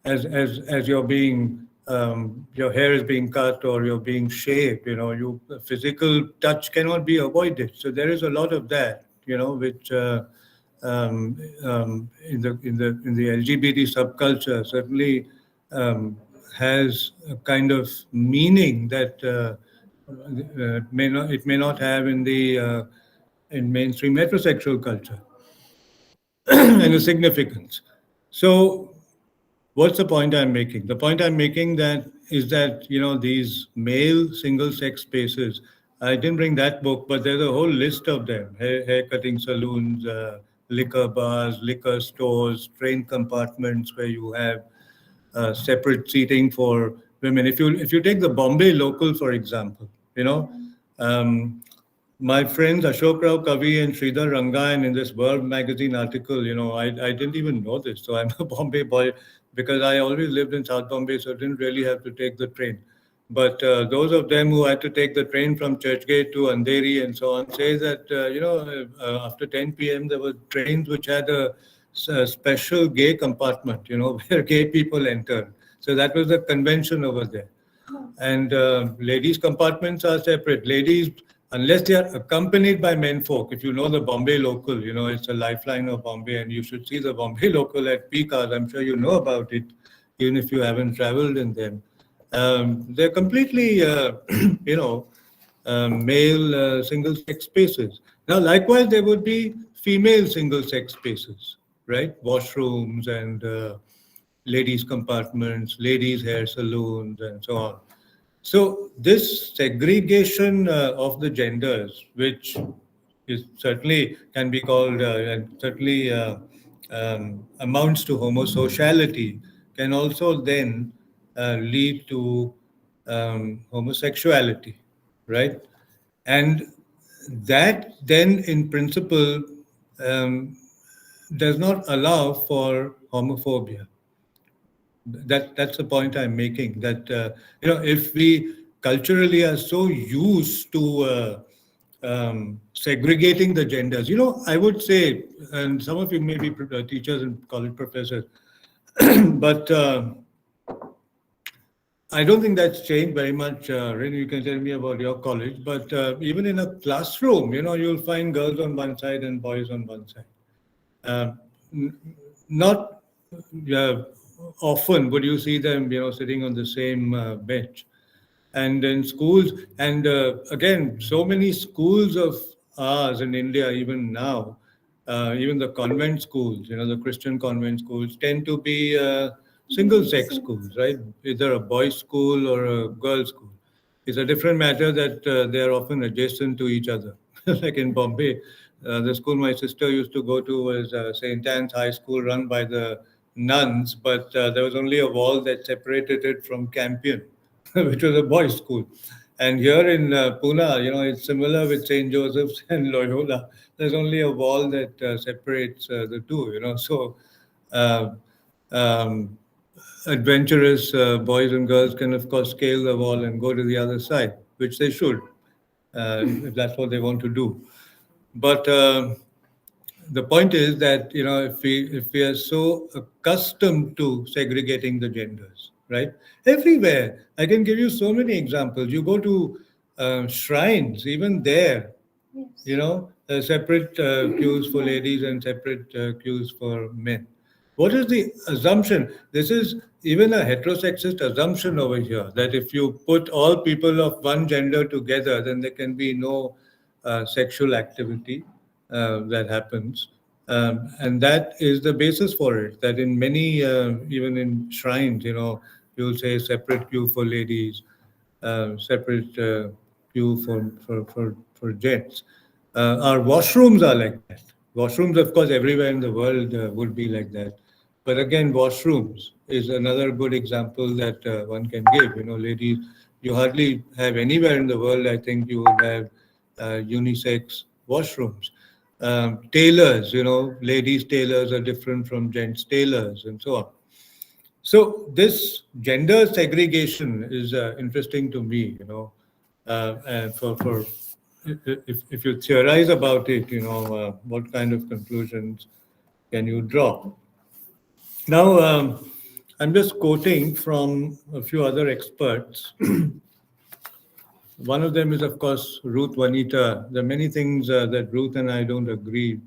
As you're being, your hair is being cut or you're being shaved, physical touch cannot be avoided. So there is a lot of that, which in the LGBT subculture certainly has a kind of meaning that it may not have in mainstream heterosexual culture and a significance. So what's the point I'm making? The point I'm making is that these male single-sex spaces. I didn't bring that book, but there's a whole list of them: hair cutting saloons, liquor bars, liquor stores, train compartments where you have separate seating for women. If you take the Bombay local, for example, um, my friends Ashok Rao Kavi and Sridhar Rangayan in this Verb magazine article, I didn't even know this. So I'm a Bombay boy because I always lived in South Bombay, so I didn't really have to take the train. But those of them who had to take the train from Churchgate to Andheri and so on say that, after 10 p.m. there were trains which had a special gay compartment, where gay people entered. So that was the convention over there. And ladies' compartments are separate. Ladies, unless they are accompanied by menfolk, if you know the Bombay local, it's a lifeline of Bombay, and you should see the Bombay local at peak hours. I'm sure you know about it, even if you haven't traveled in them. They're completely, male single-sex spaces. Now, likewise, there would be female single-sex spaces, right? Washrooms and ladies' compartments, ladies' hair saloons, and so on. So this segregation of the genders, which is certainly can be called and certainly amounts to homosociality, can also then lead to homosexuality, right? And that then, in principle, um, does not allow for homophobia. That's the point I'm making. That if we culturally are so used to segregating the genders, I would say, and some of you may be teachers and college professors, but I don't think that's changed very much. Rin, you can tell me about your college, but even in a classroom, you'll find girls on one side and boys on one side. N- Not often would you see them, sitting on the same bench. And in schools, and again, so many schools of ours in India, even now, even the convent schools, the Christian convent schools tend to be single sex schools, right? Either a boys' school or a girls' school. It's a different matter that they are often adjacent to each other. Like in Bombay, the school my sister used to go to was St. Anne's High School, run by the nuns, but there was only a wall that separated it from Campion, which was a boys' school. And here in Pune, it's similar with St. Joseph's and Loyola. There's only a wall that separates the two, So uh, um, adventurous boys and girls can, of course, scale the wall and go to the other side, which they should, if that's what they want to do. But the point is that if we are so accustomed to segregating the genders, right, everywhere, I can give you so many examples. You go to shrines, even there, Yes. separate queues for ladies and separate queues for men. What is the assumption? This is even a heterosexist assumption over here, that if you put all people of one gender together, then there can be no sexual activity that happens. And that is the basis for it, that in many, even in shrines, you'll say separate queue for ladies, separate queue for gents. Our washrooms are like that. Washrooms, of course, everywhere in the world would be like that. But again, washrooms is another good example that one can give. Ladies, you hardly have anywhere in the world, I think, you will have unisex washrooms. Tailors, ladies' tailors are different from gents' tailors, and so on. So this gender segregation is interesting to me, and for if you theorize about it, what kind of conclusions can you draw? Now, I'm just quoting from a few other experts. One of them is, of course, Ruth Juanita. There are many things that Ruth and I don't agree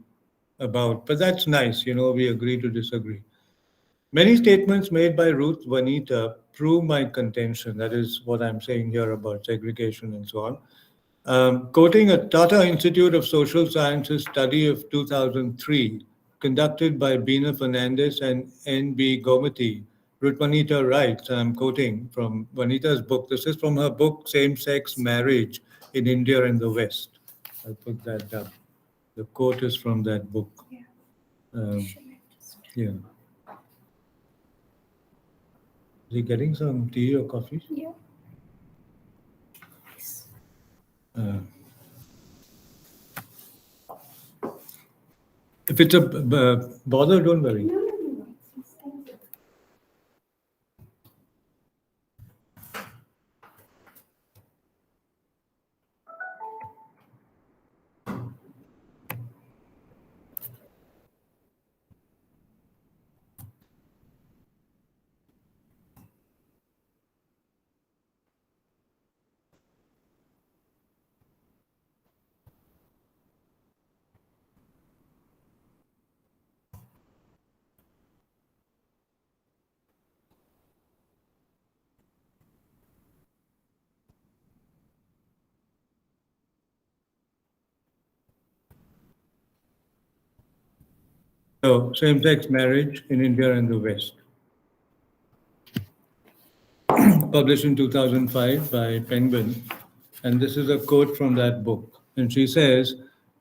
about, but that's nice, we agree to disagree. Many statements made by Ruth Juanita prove my contention. That is what I'm saying here about segregation and so on. Quoting a Tata Institute of Social Sciences study of 2003, conducted by Bina Fernandez and N.B. Gomati, Ruth Juanita writes, and I'm quoting from Juanita's book. This is from her book, Same Sex Marriage in India and the West. I'll put that down. The quote is from that book. Yeah. Um, Should I just... yeah. Is he getting some tea or coffee? Yeah. Yes. Uh, if it's a bother, don't worry. No, no, no, no. Please, thank you. So, same-sex marriage in India and the West, published in 2005 by Penguin, and this is a quote from that book. And she says,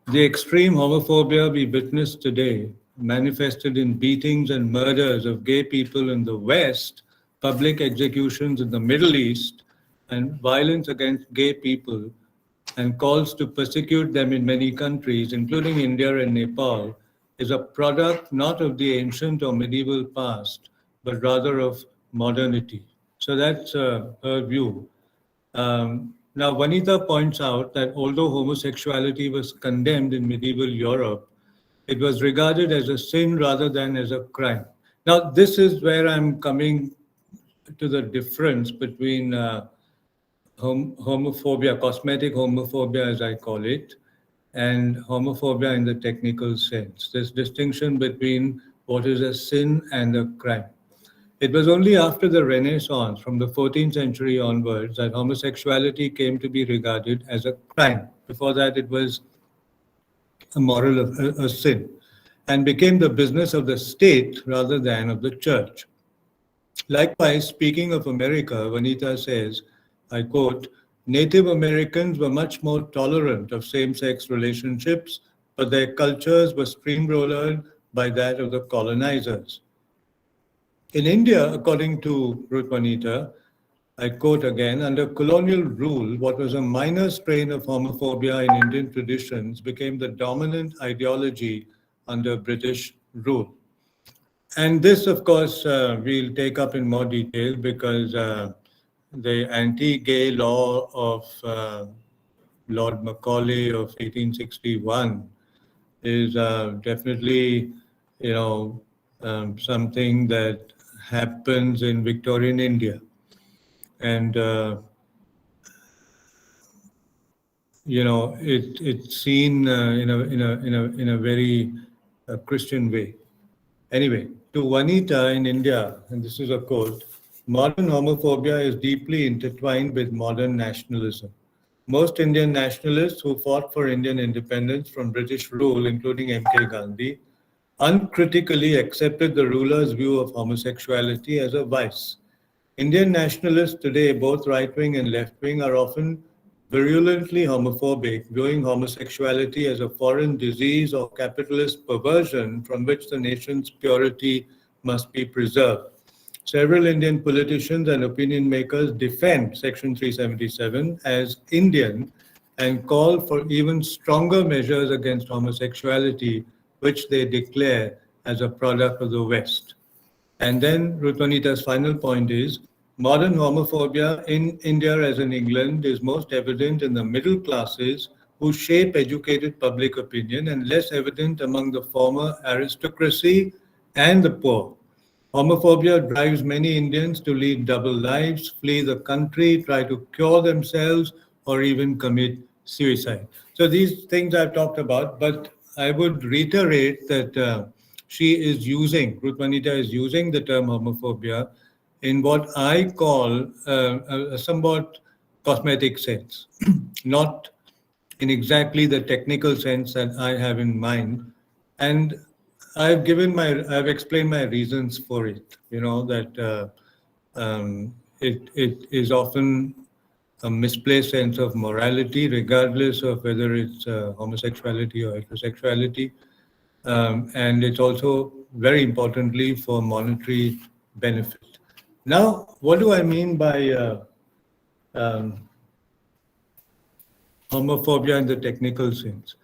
"The extreme homophobia we witness today, manifested in beatings and murders of gay people in the West, public executions in the Middle East, and violence against gay people, and calls to persecute them in many countries, including India and Nepal, is a product not of the ancient or medieval past, but rather of modernity." So that's her view. Now, Vanita points out that although homosexuality was condemned in medieval Europe, it was regarded as a sin rather than as a crime. Now, this is where I'm coming to the difference between homophobia, cosmetic homophobia, as I call it, and homophobia in the technical sense. This distinction between what is a sin and a crime. It was only after the Renaissance, from the 14th century onwards, that homosexuality came to be regarded as a crime. Before that, it was a sin, and became the business of the state rather than of the church. Likewise, speaking of America, Vanita says, I quote, Native Americans were much more tolerant of same-sex relationships, but their cultures were steamrollered by that of the colonizers. In India, according to Ruth Vanita, I quote again, under colonial rule, what was a minor strain of homophobia in Indian traditions became the dominant ideology under British rule. And this, of course, we'll take up in more detail because the anti-gay law of Lord Macaulay of 1861 is definitely, something that happens in Victorian India. And it's seen in a very Christian way. Anyway, to Juanita in India, and this is a quote, modern homophobia is deeply intertwined with modern nationalism. Most Indian nationalists who fought for Indian independence from British rule, including M.K. Gandhi, uncritically accepted the ruler's view of homosexuality as a vice. Indian nationalists today, both right wing and left wing, are often virulently homophobic, viewing homosexuality as a foreign disease or capitalist perversion from which the nation's purity must be preserved. Several Indian politicians and opinion makers defend Section 377 as Indian and call for even stronger measures against homosexuality, which they declare as a product of the West. And then Rutanita's final point is modern homophobia in India as in England is most evident in the middle classes who shape educated public opinion and less evident among the former aristocracy and the poor. Homophobia drives many Indians to lead double lives, flee the country, try to cure themselves, or even commit suicide. So these things I've talked about, but I would reiterate that Ruth Vanita is using the term homophobia in what I call a somewhat cosmetic sense, not in exactly the technical sense that I have in mind. And I've explained my reasons for it. That it is often a misplaced sense of morality, regardless of whether it's homosexuality or heterosexuality. And it's also very importantly for monetary benefit. Now, what do I mean by homophobia in the technical sense?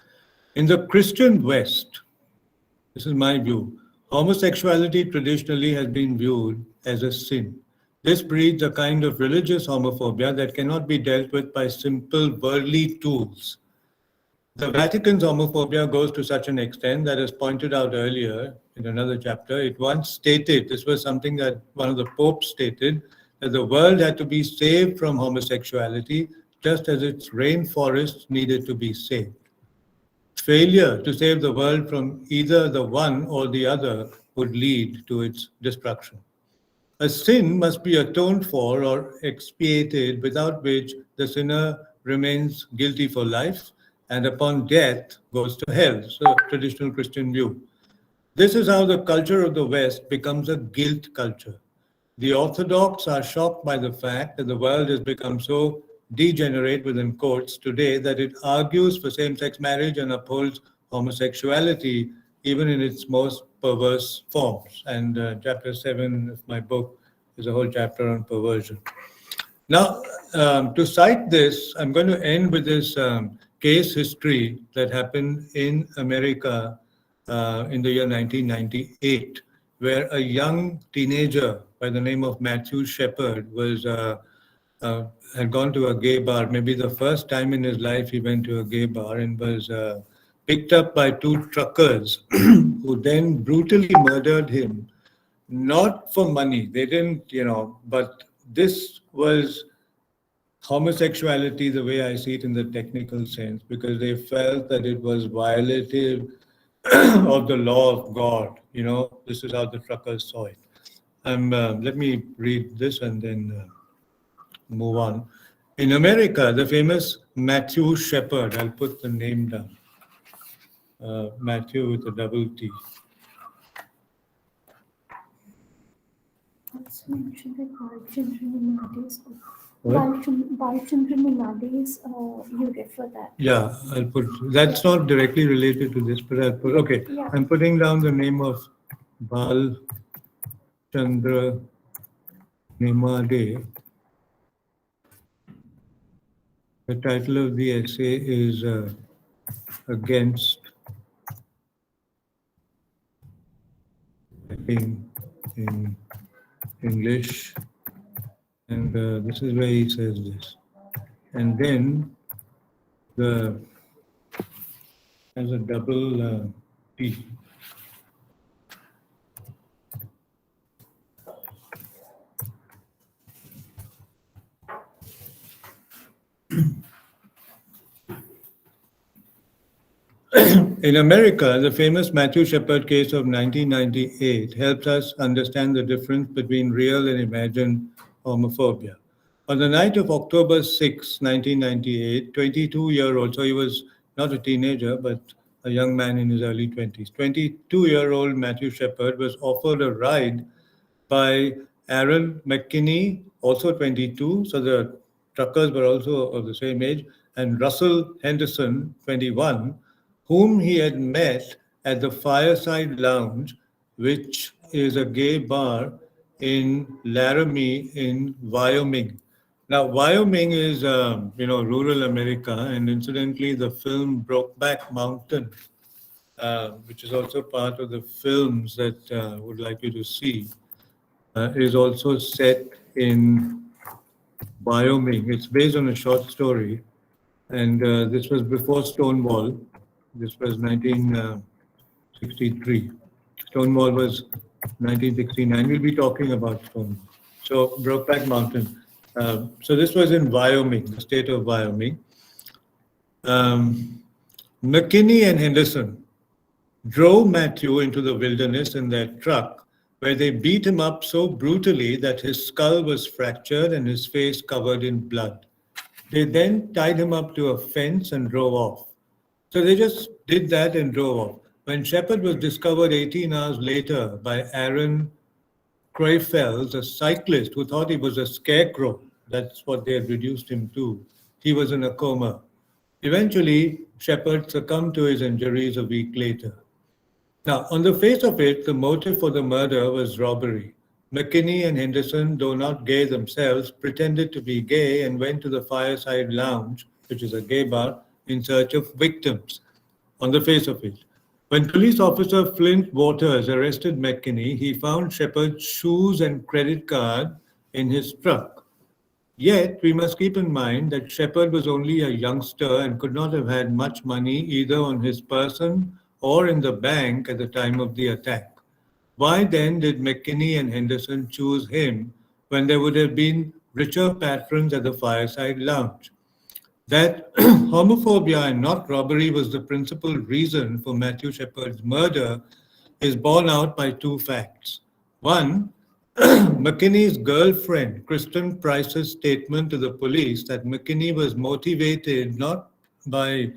In the Christian West, this is my view, homosexuality traditionally has been viewed as a sin. This breeds a kind of religious homophobia that cannot be dealt with by simple worldly tools. The Vatican's homophobia goes to such an extent that, as pointed out earlier in another chapter, it once stated, this was something that one of the popes stated, that the world had to be saved from homosexuality just as its rainforests needed to be saved. Failure to save the world from either the one or the other would lead to its destruction. A sin must be atoned for or expiated, without which the sinner remains guilty for life and upon death goes to hell. So, traditional Christian view. This is how the culture of the West becomes a guilt culture. The Orthodox are shocked by the fact that the world has become so degenerate within quotes today that it argues for same-sex marriage and upholds homosexuality even in its most perverse forms. And chapter 7 of my book is a whole chapter on perversion. Now, to cite this, I'm going to end with this case history that happened in America in the year 1998, where a young teenager by the name of Matthew Shepard had gone to a gay bar, maybe the first time in his life he went to a gay bar, and was picked up by two truckers who then brutally murdered him, not for money. They didn't, but this was homosexuality the way I see it in the technical sense, because they felt that it was violative of the law of God. This is how the truckers saw it. Let me read this and then move on. In America, the famous Matthew Shepard, I'll put the name down. Matthew with a double T. Also mentioned that What? Balchandra you refer that. Yeah, I'll put, that's not directly related to this, but I'll put, okay, Yeah. I'm putting down the name of Bal Chandra Nemade. The title of the essay is Against in English, and this is where he says this. And then the has a double T. In America, the famous Matthew Shepard case of 1998 helps us understand the difference between real and imagined homophobia. On the night of October 6, 1998, 22-year-old, so he was not a teenager, but a young man in his early 20s, 22-year-old Matthew Shepard was offered a ride by Aaron McKinney, also 22, so the truckers were also of the same age, and Russell Henderson, 21, whom he had met at the Fireside Lounge, which is a gay bar in Laramie in Wyoming. Now, Wyoming is, rural America, and incidentally, the film Brokeback Mountain, which is also part of the films that I would like you to see, is also set in Wyoming. It's based on a short story, and this was before Stonewall. This was 1963. Stonewall was 1969. We'll be talking about Stonewall. So Brokeback Mountain. So this was in Wyoming, the state of Wyoming. McKinney and Henderson drove Matthew into the wilderness in their truck, where they beat him up so brutally that his skull was fractured and his face covered in blood. They then tied him up to a fence and drove off. So they just did that and drove off. When Shepard was discovered 18 hours later by Aaron Kreifels, a cyclist who thought he was a scarecrow, that's what they had reduced him to, he was in a coma. Eventually, Shepard succumbed to his injuries a week later. Now, on the face of it, the motive for the murder was robbery. McKinney and Henderson, though not gay themselves, pretended to be gay and went to the Fireside Lounge, which is a gay bar, in search of victims. On the face of it. When police officer Flint Waters arrested McKinney, he found Shepard's shoes and credit card in his truck. Yet, we must keep in mind that Shepard was only a youngster and could not have had much money either on his person or in the bank at the time of the attack. Why then did McKinney and Henderson choose him when there would have been richer patrons at the Fireside Lounge? That homophobia and not robbery was the principal reason for Matthew Shepard's murder is borne out by two facts. One, McKinney's girlfriend, Kristen Price's statement to the police that McKinney was motivated not by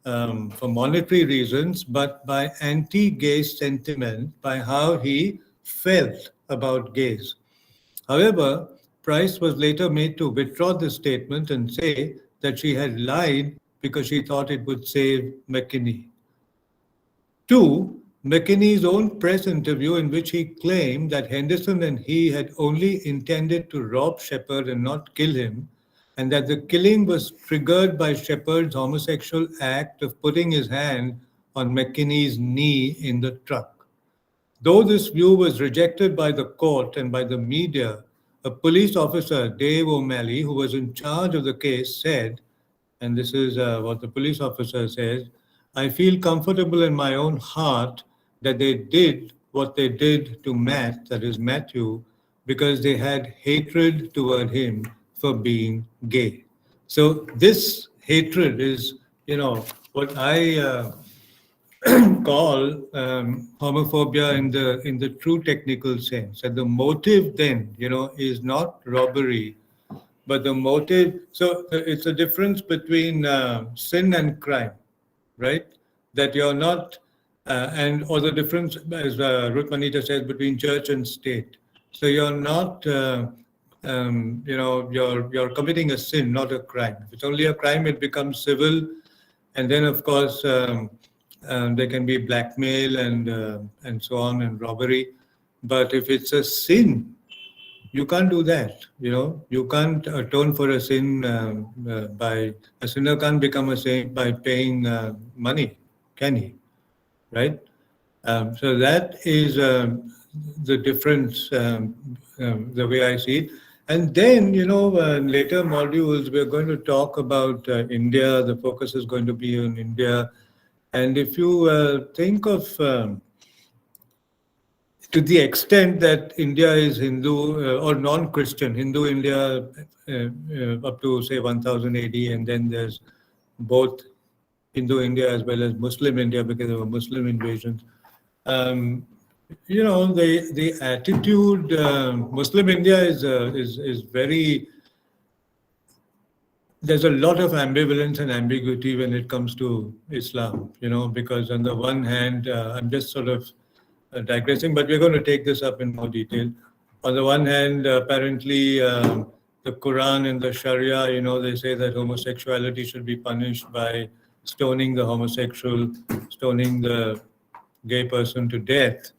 for monetary reasons, but by anti-gay sentiment, by how he felt about gays. However, Price was later made to withdraw the statement and say that she had lied because she thought it would save McKinney. Two, McKinney's own press interview in which he claimed that Henderson and he had only intended to rob Shepard and not kill him, and that the killing was triggered by Shepard's homosexual act of putting his hand on McKinney's knee in the truck. Though this view was rejected by the court and by the media, a police officer, Dave O'Malley, who was in charge of the case, said, and this is what the police officer says, I feel comfortable in my own heart that they did what they did to Matt, that is Matthew, because they had hatred toward him for being gay. So this hatred is, what I call homophobia in the true technical sense. And the motive then, is not robbery, but the motive. So it's a difference between sin and crime, right? that you're not, and or the difference, as Ruth Manita says, between church and state. So you're not, you're committing a sin, not a crime. If it's only a crime, it becomes civil, and then of course there can be blackmail and so on and robbery. But if it's a sin, you can't do that. You can't atone for a sin by a sinner can't become a saint by paying money, can he? Right? So that is the difference, the way I see it. And then, in later modules, we're going to talk about India. The focus is going to be on India. And if you think of, to the extent that India is Hindu or non-Christian, Hindu India up to, say, 1000 AD, and then there's both Hindu India as well as Muslim India because of a Muslim invasion. The attitude, Muslim India is very, there's a lot of ambivalence and ambiguity when it comes to Islam, because on the one hand, I'm just sort of digressing, but we're going to take this up in more detail. On the one hand, apparently, the Quran and the Sharia, they say that homosexuality should be punished by stoning the homosexual, stoning the gay person to death.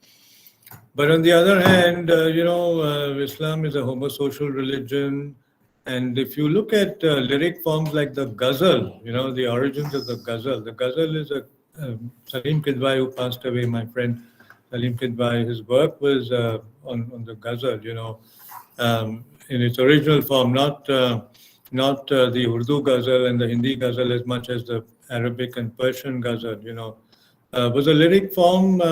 But on the other hand, Islam is a homosocial religion. And if you look at lyric forms like the ghazal, the origins of the ghazal is Salim Kidwai, who passed away, my friend Salim Kidwai, his work was on the ghazal, in its original form, not the Urdu ghazal and the Hindi ghazal as much as the Arabic and Persian ghazal, was a lyric form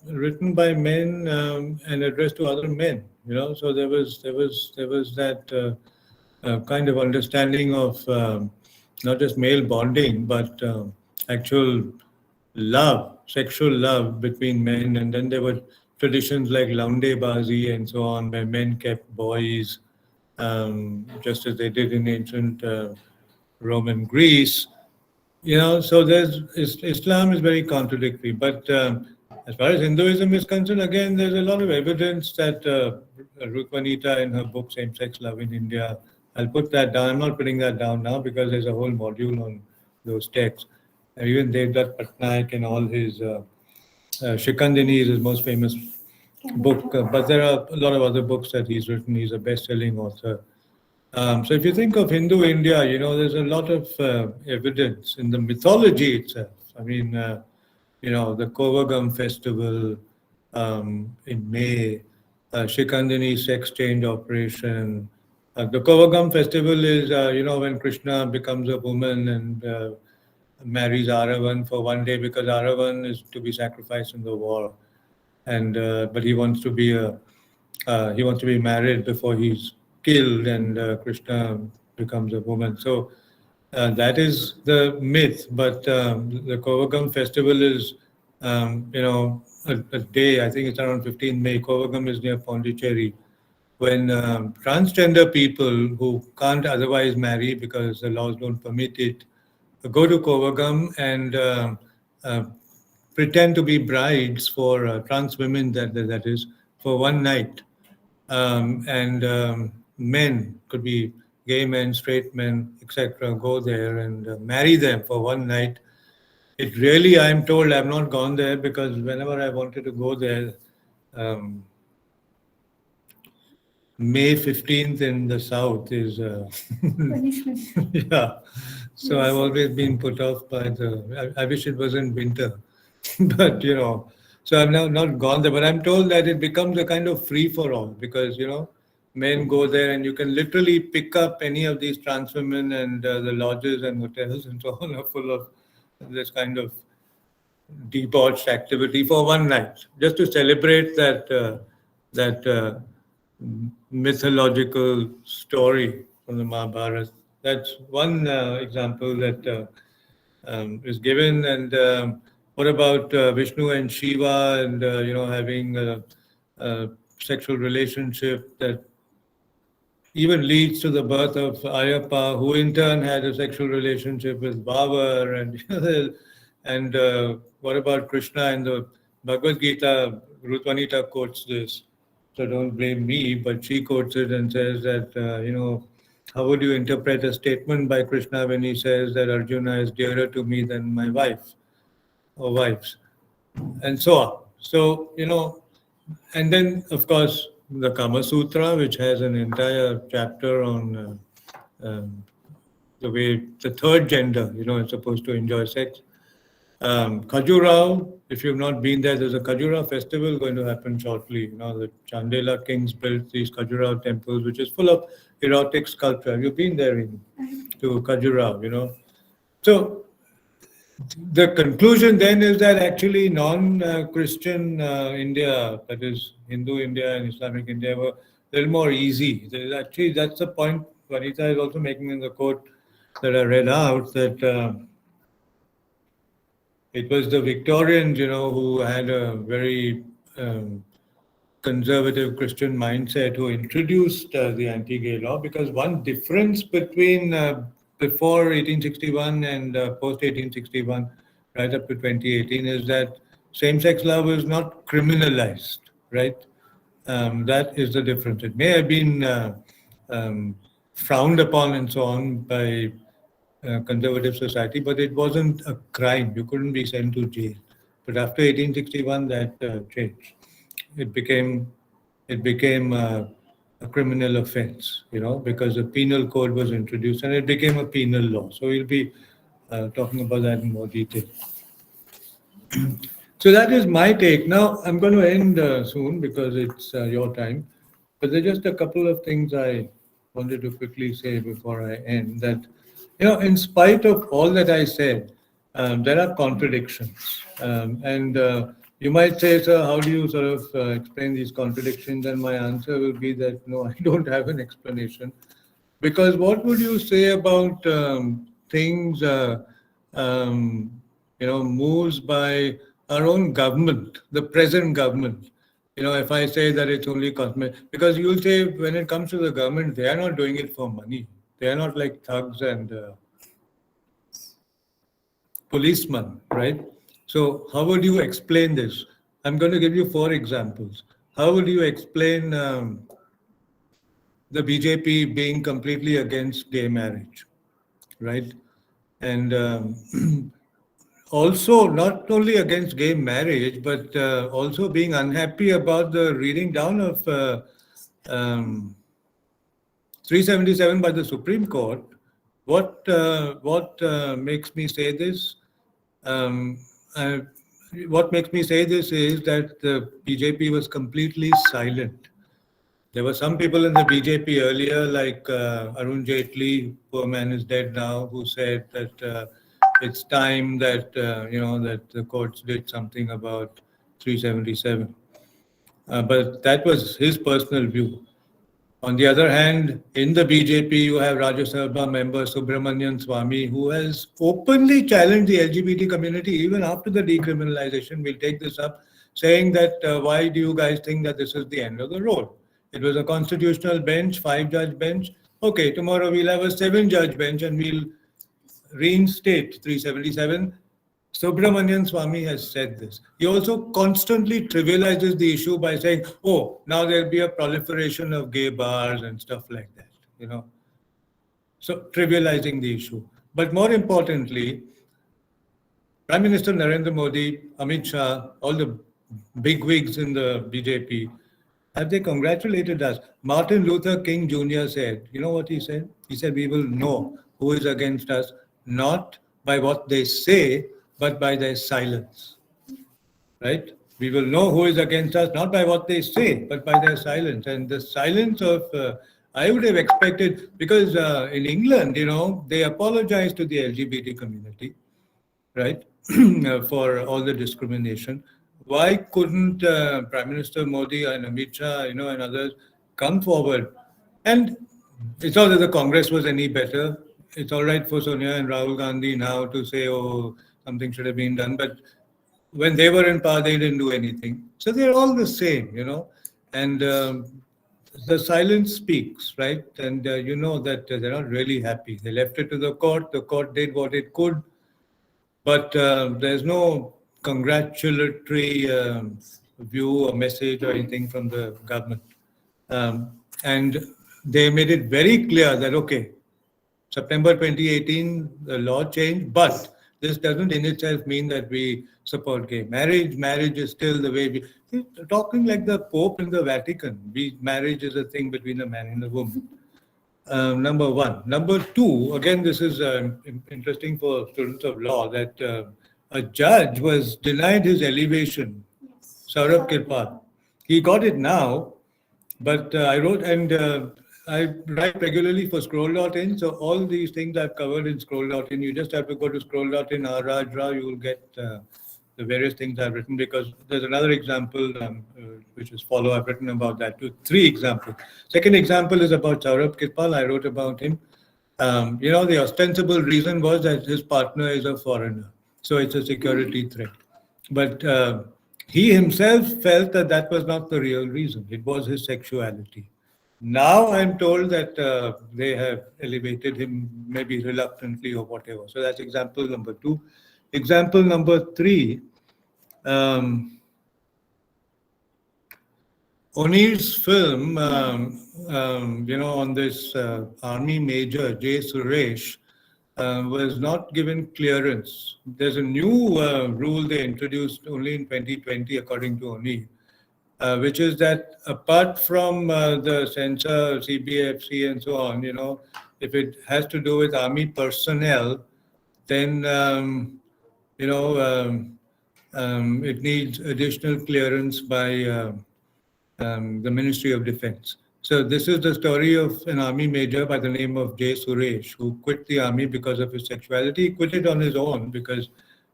written by men and addressed to other men. So there was that kind of understanding of not just male bonding, but actual love, sexual love between men. And then there were traditions like Launde Bazi and so on, where men kept boys, just as they did in ancient Roman Greece. So Islam is very contradictory. But as far as Hinduism is concerned, again, there's a lot of evidence that Ruth Vanita in her book Same-Sex Love in India, I'll put that down. I'm not putting that down now because there's a whole module on those texts. And even Devdutt Patnaik and all his Shikandini is his most famous book. But there are a lot of other books that he's written. He's a best-selling author. So if you think of Hindu India, there's a lot of evidence in the mythology itself. I mean, the Kovagam festival in May, Shikandini sex change operation. The Kovagam festival is, when Krishna becomes a woman and marries Aravan for one day because Aravan is to be sacrificed in the war, and but he wants to be married before he's killed, and Krishna becomes a woman. So that is the myth. But the Kovagam festival is, a day. I think it's around 15 May. Kovagam is near Pondicherry, when transgender people who can't otherwise marry because the laws don't permit it go to Kovagam and pretend to be brides for trans women, that is, for one night. And men, could be gay men, straight men, etc., go there and marry them for one night. It really, I'm told, I've not gone there because whenever I wanted to go there, May 15th in the south is Punishment. yeah. So I've always been put off by I wish it wasn't winter, but so I've now not gone there. But I'm told that it becomes a kind of free for all because men go there and you can literally pick up any of these trans women, and the lodges and hotels and so on are full of this kind of debauched activity for one night, just to celebrate that mythological story from the Mahabharata. That's one example that is given. And what about Vishnu and Shiva, and having a sexual relationship that even leads to the birth of Ayappa, who in turn had a sexual relationship with Babar, and And what about Krishna in the Bhagavad Gita? Rutvanita quotes this, so don't blame me, but she quotes it and says that, how would you interpret a statement by Krishna when he says that Arjuna is dearer to me than my wife or wives, and so on. So, and then, of course, the Kama Sutra, which has an entire chapter on the way the third gender, is supposed to enjoy sex. Khajuraho, if you've not been there, there's a Khajuraho festival going to happen shortly. The Chandela kings built these Khajuraho temples, which is full of erotic sculpture. Have you been there to Khajuraho? So the conclusion then is that actually non-Christian India, that is Hindu India and Islamic India, were a little more easy. Actually, that's the point Vanita is also making in the quote that I read out, that it was the Victorians, who had a very conservative Christian mindset who introduced the anti-gay law, because one difference between before 1861 and post 1861, right up to 2018, is that same-sex love is not criminalized, right? That is the difference. It may have been um, frowned upon and so on by conservative society, but it wasn't a crime. You couldn't be sent to jail. But after 1861, that changed. It became a criminal offense, because the penal code was introduced and it became a penal law. So we'll be talking about that in more detail. So that is my take. Now I'm going to end soon because it's your time. But there's just a couple of things I wanted to quickly say before I end. That, in spite of all that I said, there are contradictions. And you might say, sir, how do you sort of explain these contradictions? And my answer will be that no, I don't have an explanation. Because what would you say about things, moves by our own government, the present government? If I say that it's only cosmetic, because you'll say when it comes to the government, they are not doing it for money. They are not like thugs and policemen, right? So how would you explain this? I'm going to give you 4 examples. How would you explain the BJP being completely against gay marriage, right? And also not only against gay marriage, but also being unhappy about the reading down of um, 377 by the Supreme Court. What makes me say this? Um, I, what makes me say this is that the BJP was completely silent. There were some people in the BJP earlier, like Arun Jaitley, poor man is dead now, who said that it's time that that the courts did something about 377. But that was his personal view. On the other hand, in the BJP, you have Rajya Sabha member Subramanian Swamy, who has openly challenged the LGBT community even after the decriminalization. We'll take this up, saying that why do you guys think that this is the end of the road? It was a constitutional bench, 5-judge bench. Okay, tomorrow we'll have a 7-judge bench and we'll reinstate 377. Subramanian Swamy has said this. He also constantly trivializes the issue by saying, oh, now there'll be a proliferation of gay bars and stuff like that, So trivializing the issue. But more importantly, Prime Minister Narendra Modi, Amit Shah, all the bigwigs in the BJP, have they congratulated us? Martin Luther King Jr. said, you know what he said? He said, we will know who is against us, not by what they say, but by their silence. Right? We will know who is against us, not by what they say, but by their silence. And the silence of, I would have expected, because in England, they apologized to the LGBT community, right, for all the discrimination. Why couldn't Prime Minister Modi and Amit Shah, and others come forward? And it's not that the Congress was any better. It's all right for Sonia and Rahul Gandhi now to say, oh, something should have been done. But when they were in power, they didn't do anything. So they're all the same, And the silence speaks, right? And you know that they're not really happy. They left it to the court. The court did what it could. but there's no congratulatory view or message or anything from the government. And they made it very clear that, okay, September 2018, the law changed, but this doesn't in itself mean that we support gay marriage. Marriage is still the way we, talking like the Pope in the Vatican. Marriage is a thing between a man and a woman. Number one. Number two, again, this is interesting for students of law, that a judge was denied his elevation, Yes. Saurabh Kirpal. He got it now, but I wrote, and I write regularly for scroll.in. So all these things I've covered in scroll.in. You just have to go to scroll.in, Raj Rao, you will get the various things I've written, because there's another example which is follow. I've written about that too. Three examples. Second example is about Saurabh Kirpal. I wrote about him. The ostensible reason was that his partner is a foreigner. So it's a security threat. But he himself felt that that was not the real reason. It was his sexuality. Now I'm told that they have elevated him, maybe reluctantly or whatever. So that's example number two. Example number three, Onir's film, on this army major, J. Suresh, was not given clearance. There's a new rule they introduced only in 2020, according to Onir, which is that apart from the censor, CBFC, and so on, if it has to do with army personnel, then it needs additional clearance by the Ministry of Defense. So this is the story of an army major by the name of J. Suresh, who quit the army because of his sexuality. He quit it on his own because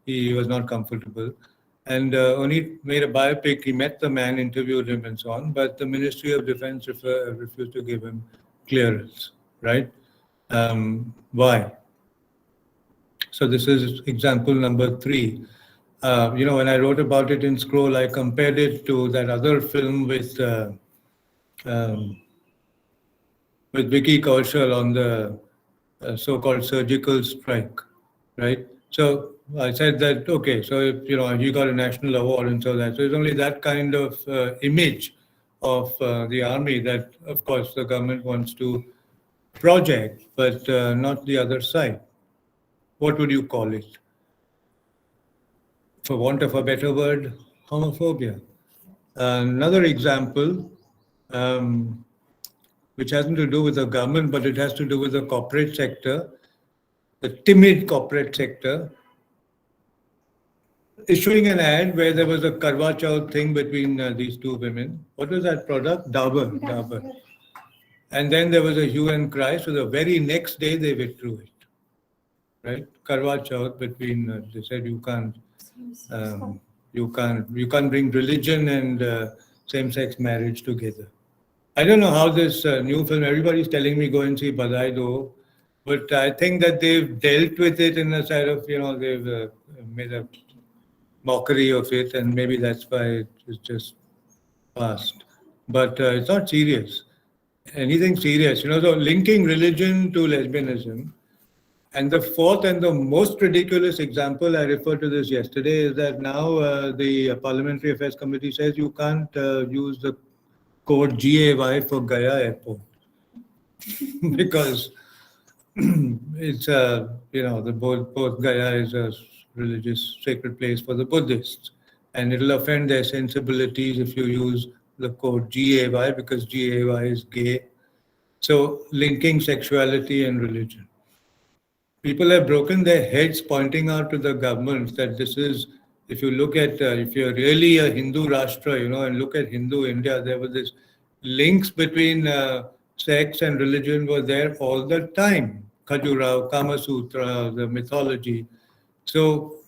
he was not comfortable. And only made a biopic. He met the man, interviewed him, and so on. But the Ministry of Defense refused to give him clearance, right? Why? So this is example number three. When I wrote about it in Scroll, I compared it to that other film with Vicky Kaushal on the so-called surgical strike, right? So I said that, okay, so if, he got a national award and so that. So it's only that kind of image of the army that, of course, the government wants to project, but not the other side. What would you call it? For want of a better word, homophobia. Another example, which hasn't to do with the government, but it has to do with the corporate sector, the timid corporate sector, issuing an ad where there was a Karwa Chauth thing between these two women. What was that product? Dabur. And then there was a hue and cry. So the very next day they withdrew it. Right? Karwa Chauth between, they said you can't bring religion and same-sex marriage together. I don't know how this new film, everybody's telling me go and see Badai Do, but I think that they've dealt with it in a side of, they've made a mockery of it, and maybe that's why it's just passed. But it's not serious. Anything serious, so linking religion to lesbianism. And the fourth and the most ridiculous example, I referred to this yesterday, is that now the Parliamentary Affairs Committee says you can't use the code GAY for Gaya Airport because it's the both Gaya is a religious sacred place for the Buddhists, and it'll offend their sensibilities if you use the code GAY because GAY is gay. So linking sexuality and religion. People have broken their heads pointing out to the governments that this is, if you look at, if you're really a Hindu Rashtra, and look at Hindu India, there was this links between sex and religion were there all the time. Khajuraho, Kama Sutra, the mythology. So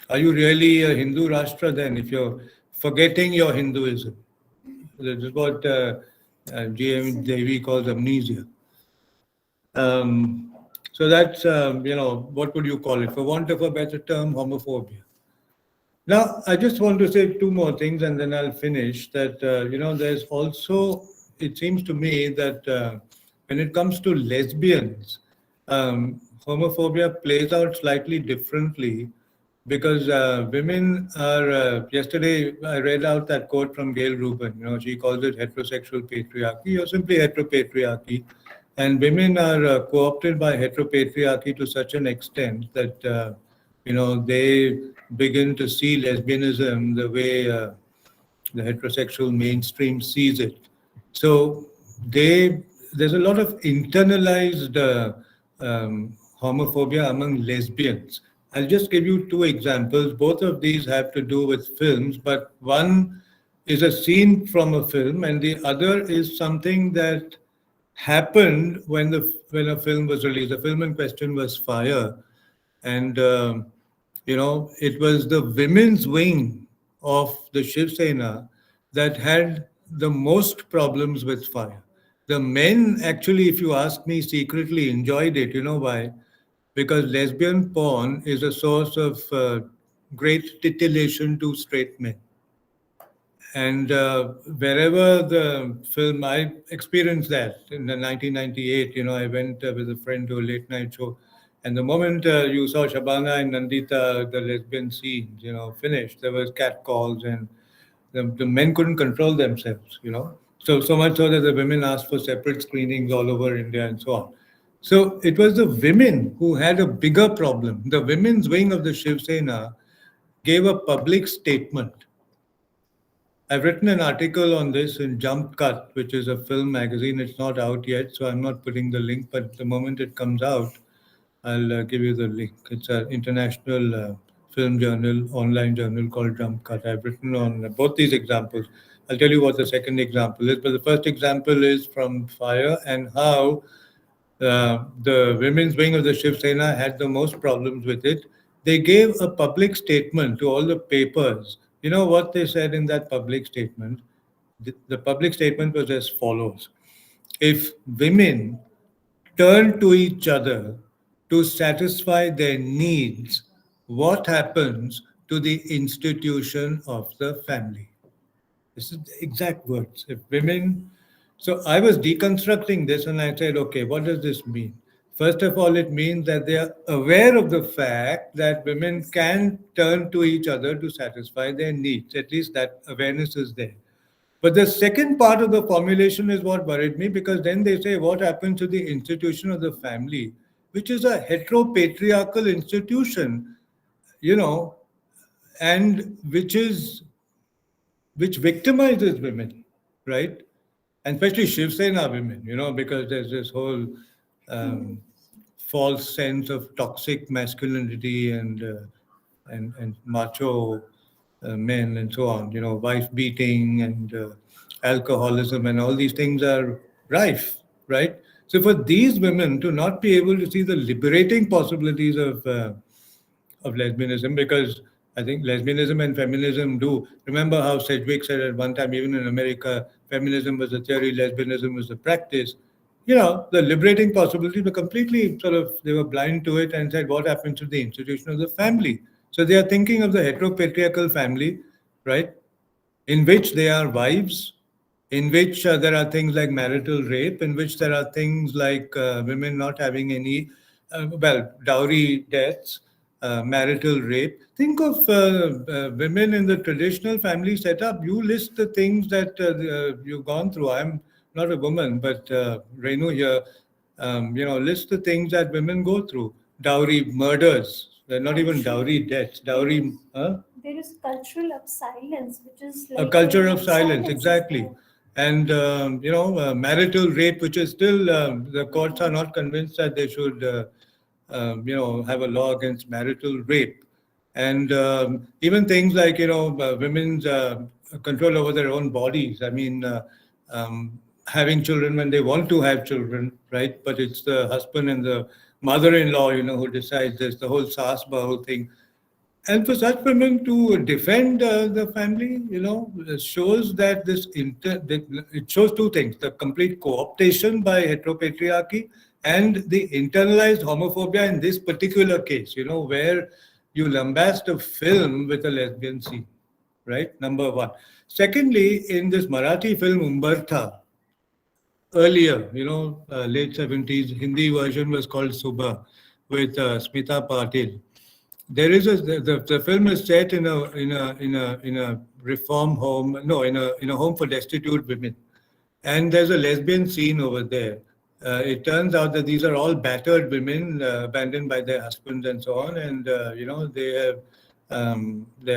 are you really a Hindu Rashtra then if you're forgetting your Hinduism? This is what G.M. Devi calls amnesia. So that's, what would you call it? For want of a better term, homophobia. Now, I just want to say two more things and then I'll finish. That, there's also, it seems to me that when it comes to lesbians, homophobia plays out slightly differently because women are. Yesterday, I read out that quote from Gail Rubin. She calls it heterosexual patriarchy or simply heteropatriarchy, and women are co-opted by heteropatriarchy to such an extent that they begin to see lesbianism the way the heterosexual mainstream sees it. So there's a lot of internalized homophobia among lesbians. I'll just give you two examples. Both of these have to do with films, but one is a scene from a film, and the other is something that happened when a film was released. The film in question was Fire, and it was the women's wing of the Shiv Sena that had the most problems with Fire. The men actually, if you ask me, secretly enjoyed it. You know why? Because lesbian porn is a source of great titillation to straight men. And wherever the film, I experienced that in the 1998. I went with a friend to a late night show. And the moment you saw Shabana and Nandita, the lesbian scenes, finished, there was catcalls and the men couldn't control themselves. So much so that the women asked for separate screenings all over India and so on. So it was the women who had a bigger problem. The women's wing of the Shiv Sena gave a public statement. I've written an article on this in Jump Cut, which is a film magazine. It's not out yet, so I'm not putting the link, but the moment it comes out, I'll give you the link. It's an international film journal, online journal called Jump Cut. I've written on both these examples. I'll tell you what the second example is, but the first example is from Fire and how the women's wing of the Shiv Sena had the most problems with it. They gave a public statement to all the papers. You know what they said in that public statement? The public statement was as follows: if women turn to each other to satisfy their needs, what happens to the institution of the family? This is the exact words. If women, so I was deconstructing this and I said, okay, what does this mean? First of all, it means that they are aware of the fact that women can turn to each other to satisfy their needs. At least that awareness is there. But the second part of the formulation is what worried me, because then they say, what happens to the institution of the family, which is a heteropatriarchal institution, you know, and which victimizes women, right? And especially Shiv Sena women, because there's this whole false sense of toxic masculinity and macho men and so on. Wife beating and alcoholism and all these things are rife, right? So for these women to not be able to see the liberating possibilities of lesbianism, because I think lesbianism and feminism do. Remember how Sedgwick said at one time, even in America, feminism was the theory, lesbianism was the practice. The liberating possibilities were completely they were blind to it and said, what happens to the institution of the family? So they are thinking of the heteropatriarchal family, right? In which they are wives, in which there are things like marital rape, in which there are things like women not having any, dowry deaths, marital rape. Think of women in the traditional family setup. You list the things that you've gone through. I'm not a woman, but Renu here, list the things that women go through. Dowry murders. They're not even dowry deaths. Dowry. There is cultural of silence, which is A like culture of silence, silence is exactly. there. And, marital rape, which is still, the courts are not convinced that they should, have a law against marital rape. And even things like, women's control over their own bodies. I mean, having children when they want to have children, right? But it's the husband and the mother-in-law, who decides this, the whole SASBA whole thing. And for such women to defend the family, shows that it shows two things: the complete co-optation by heteropatriarchy and the internalized homophobia in this particular case, where you lambast a film with a lesbian scene, right? Number one. Secondly, in this Marathi film Umbertha, earlier, late 70s, Hindi version was called Subha. with Smita Patil. There is the film is set in a reform home, no, in a home for destitute women, and there's a lesbian scene over there. It turns out that these are all battered women, abandoned by their husbands and so on, and they're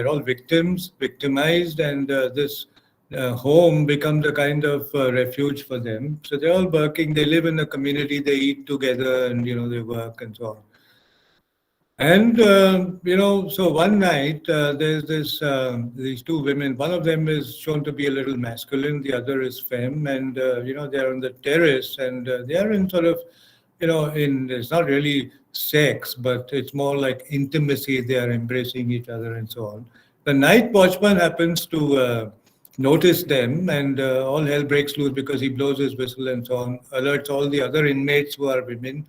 all victims, victimized, and this home becomes a kind of refuge for them. So they're all working. They live in a community. They eat together, and they work and so on. And so one night there's these two women. One of them is shown to be a little masculine, the other is femme, and they're on the terrace, and they are in sort of, in it's not really sex, but it's more like intimacy. They are embracing each other and so on. The night watchman happens to notice them, and all hell breaks loose because he blows his whistle and so on, alerts all the other inmates who are women,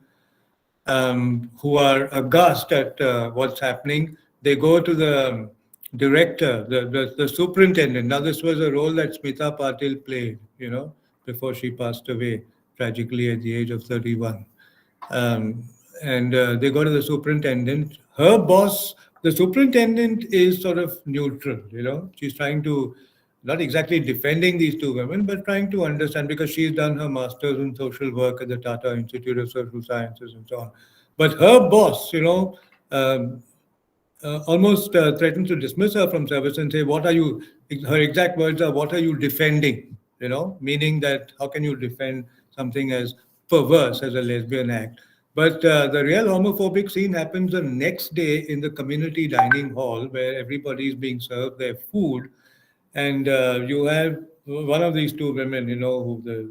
who are aghast at what's happening. They go to the director, the superintendent. Now, this was a role that Smita Patil played, before she passed away tragically at the age of 31. Um, and they go to the superintendent. Her boss, the superintendent, is sort of neutral. She's trying to, not exactly defending these two women, but trying to understand, because she's done her master's in social work at the Tata Institute of Social Sciences and so on. But her boss, um, almost threatens to dismiss her from service and say, "What are you?" Her exact words are, "What are you defending?" Meaning that how can you defend something as perverse as a lesbian act? But the real homophobic scene happens the next day in the community dining hall where everybody is being served their food, and you have one of these two women,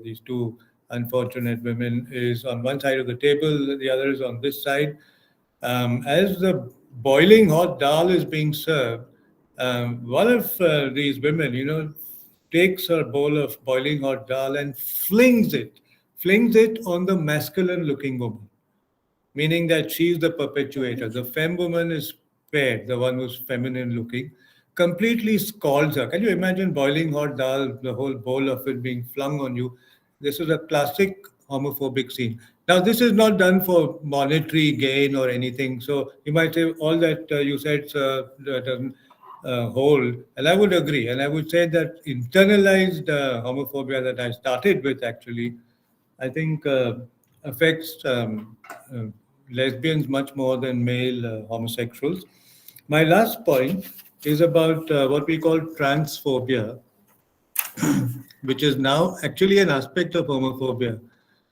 these two unfortunate women, is on one side of the table, the other is on this side. As the boiling hot dal is being served, one of these women, takes her bowl of boiling hot dal and flings it on the masculine looking woman, meaning that she's the perpetuator. The femme woman is paired, the one who's feminine looking, completely scalds her. Can you imagine boiling hot dal, the whole bowl of it being flung on you? This is a classic homophobic scene. Now, this is not done for monetary gain or anything. So you might say all that you said, sir, doesn't hold. And I would agree. And I would say that internalized homophobia that I started with actually, I think affects uh, lesbians much more than male homosexuals. My last point is about what we call transphobia, which is now actually an aspect of homophobia.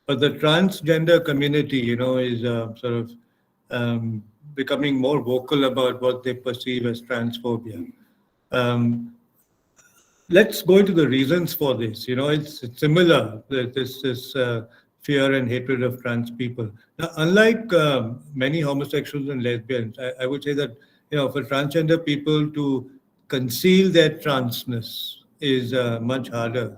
But the transgender community, is sort of um, becoming more vocal about what they perceive as transphobia. Um, let's go into the reasons for this. It's similar, this fear and hatred of trans people. Now, unlike many homosexuals and lesbians, I would say that for transgender people to conceal their transness is much harder,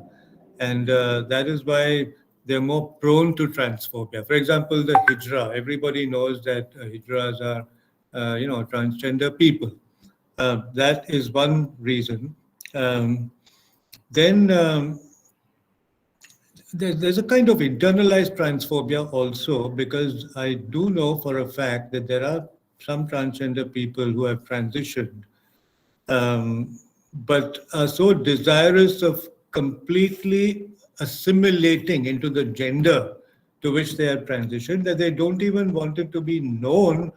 and that is why they're more prone to transphobia. For example, the hijra. Everybody knows that hijras are transgender people. That is one reason. Um, then there's a kind of internalized transphobia also, because I do know for a fact that there are some transgender people who have transitioned, but are so desirous of completely assimilating into the gender to which they have transitioned that they don't even want it to be known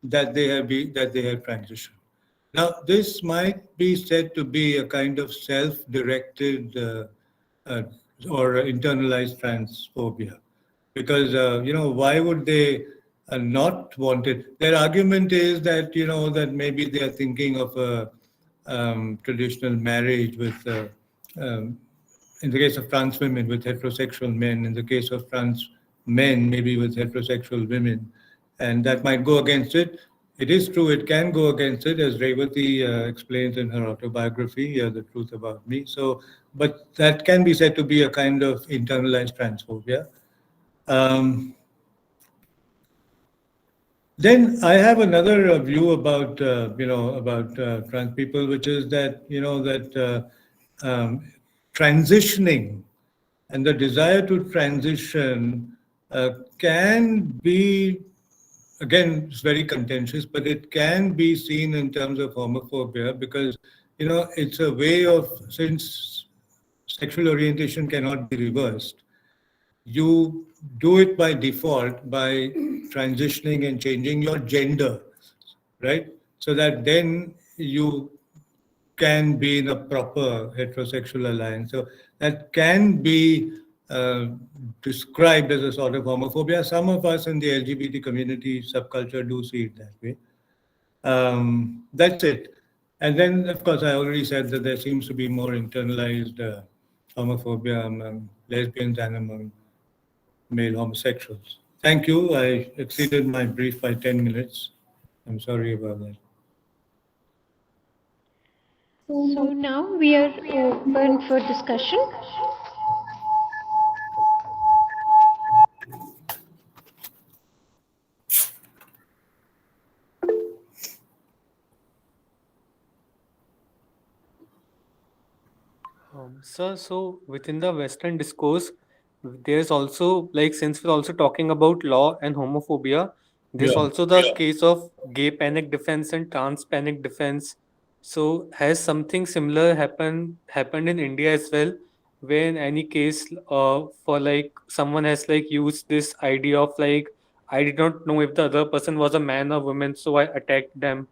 that they have transitioned. Now, this might be said to be a kind of self-directed uh, or internalized transphobia, because why would they not want it? Their argument is that that maybe they are thinking of a traditional marriage with um, in the case of trans women with heterosexual men, in the case of trans men maybe with heterosexual women, and that might go against it. It is true, it can go against it, as Revati explains in her autobiography, The Truth About Me. So, but that can be said to be a kind of internalized transphobia. Um, then I have another view about trans people, which is that transitioning and the desire to transition can be again, it's very contentious, but it can be seen in terms of homophobia because, it's a way of, since sexual orientation cannot be reversed, you do it by default by transitioning and changing your gender, right? So that then you can be in a proper heterosexual alliance. So that can be uh, described as a sort of homophobia. Some of us in the LGBT community subculture do see it that way. That's it. And then, of course, I already said that there seems to be more internalized homophobia among lesbians and among male homosexuals. Thank you. I exceeded my brief by 10 minutes. I'm sorry about that. So now we are open for discussion. So within the Western discourse, there's also like since we're also talking about law and homophobia, there's Yeah. also the case of gay panic defense and trans panic defense. So has something similar happened in India as well, where in any case for like someone has like used this idea of like I did not know if the other person was a man or woman, so I attacked them.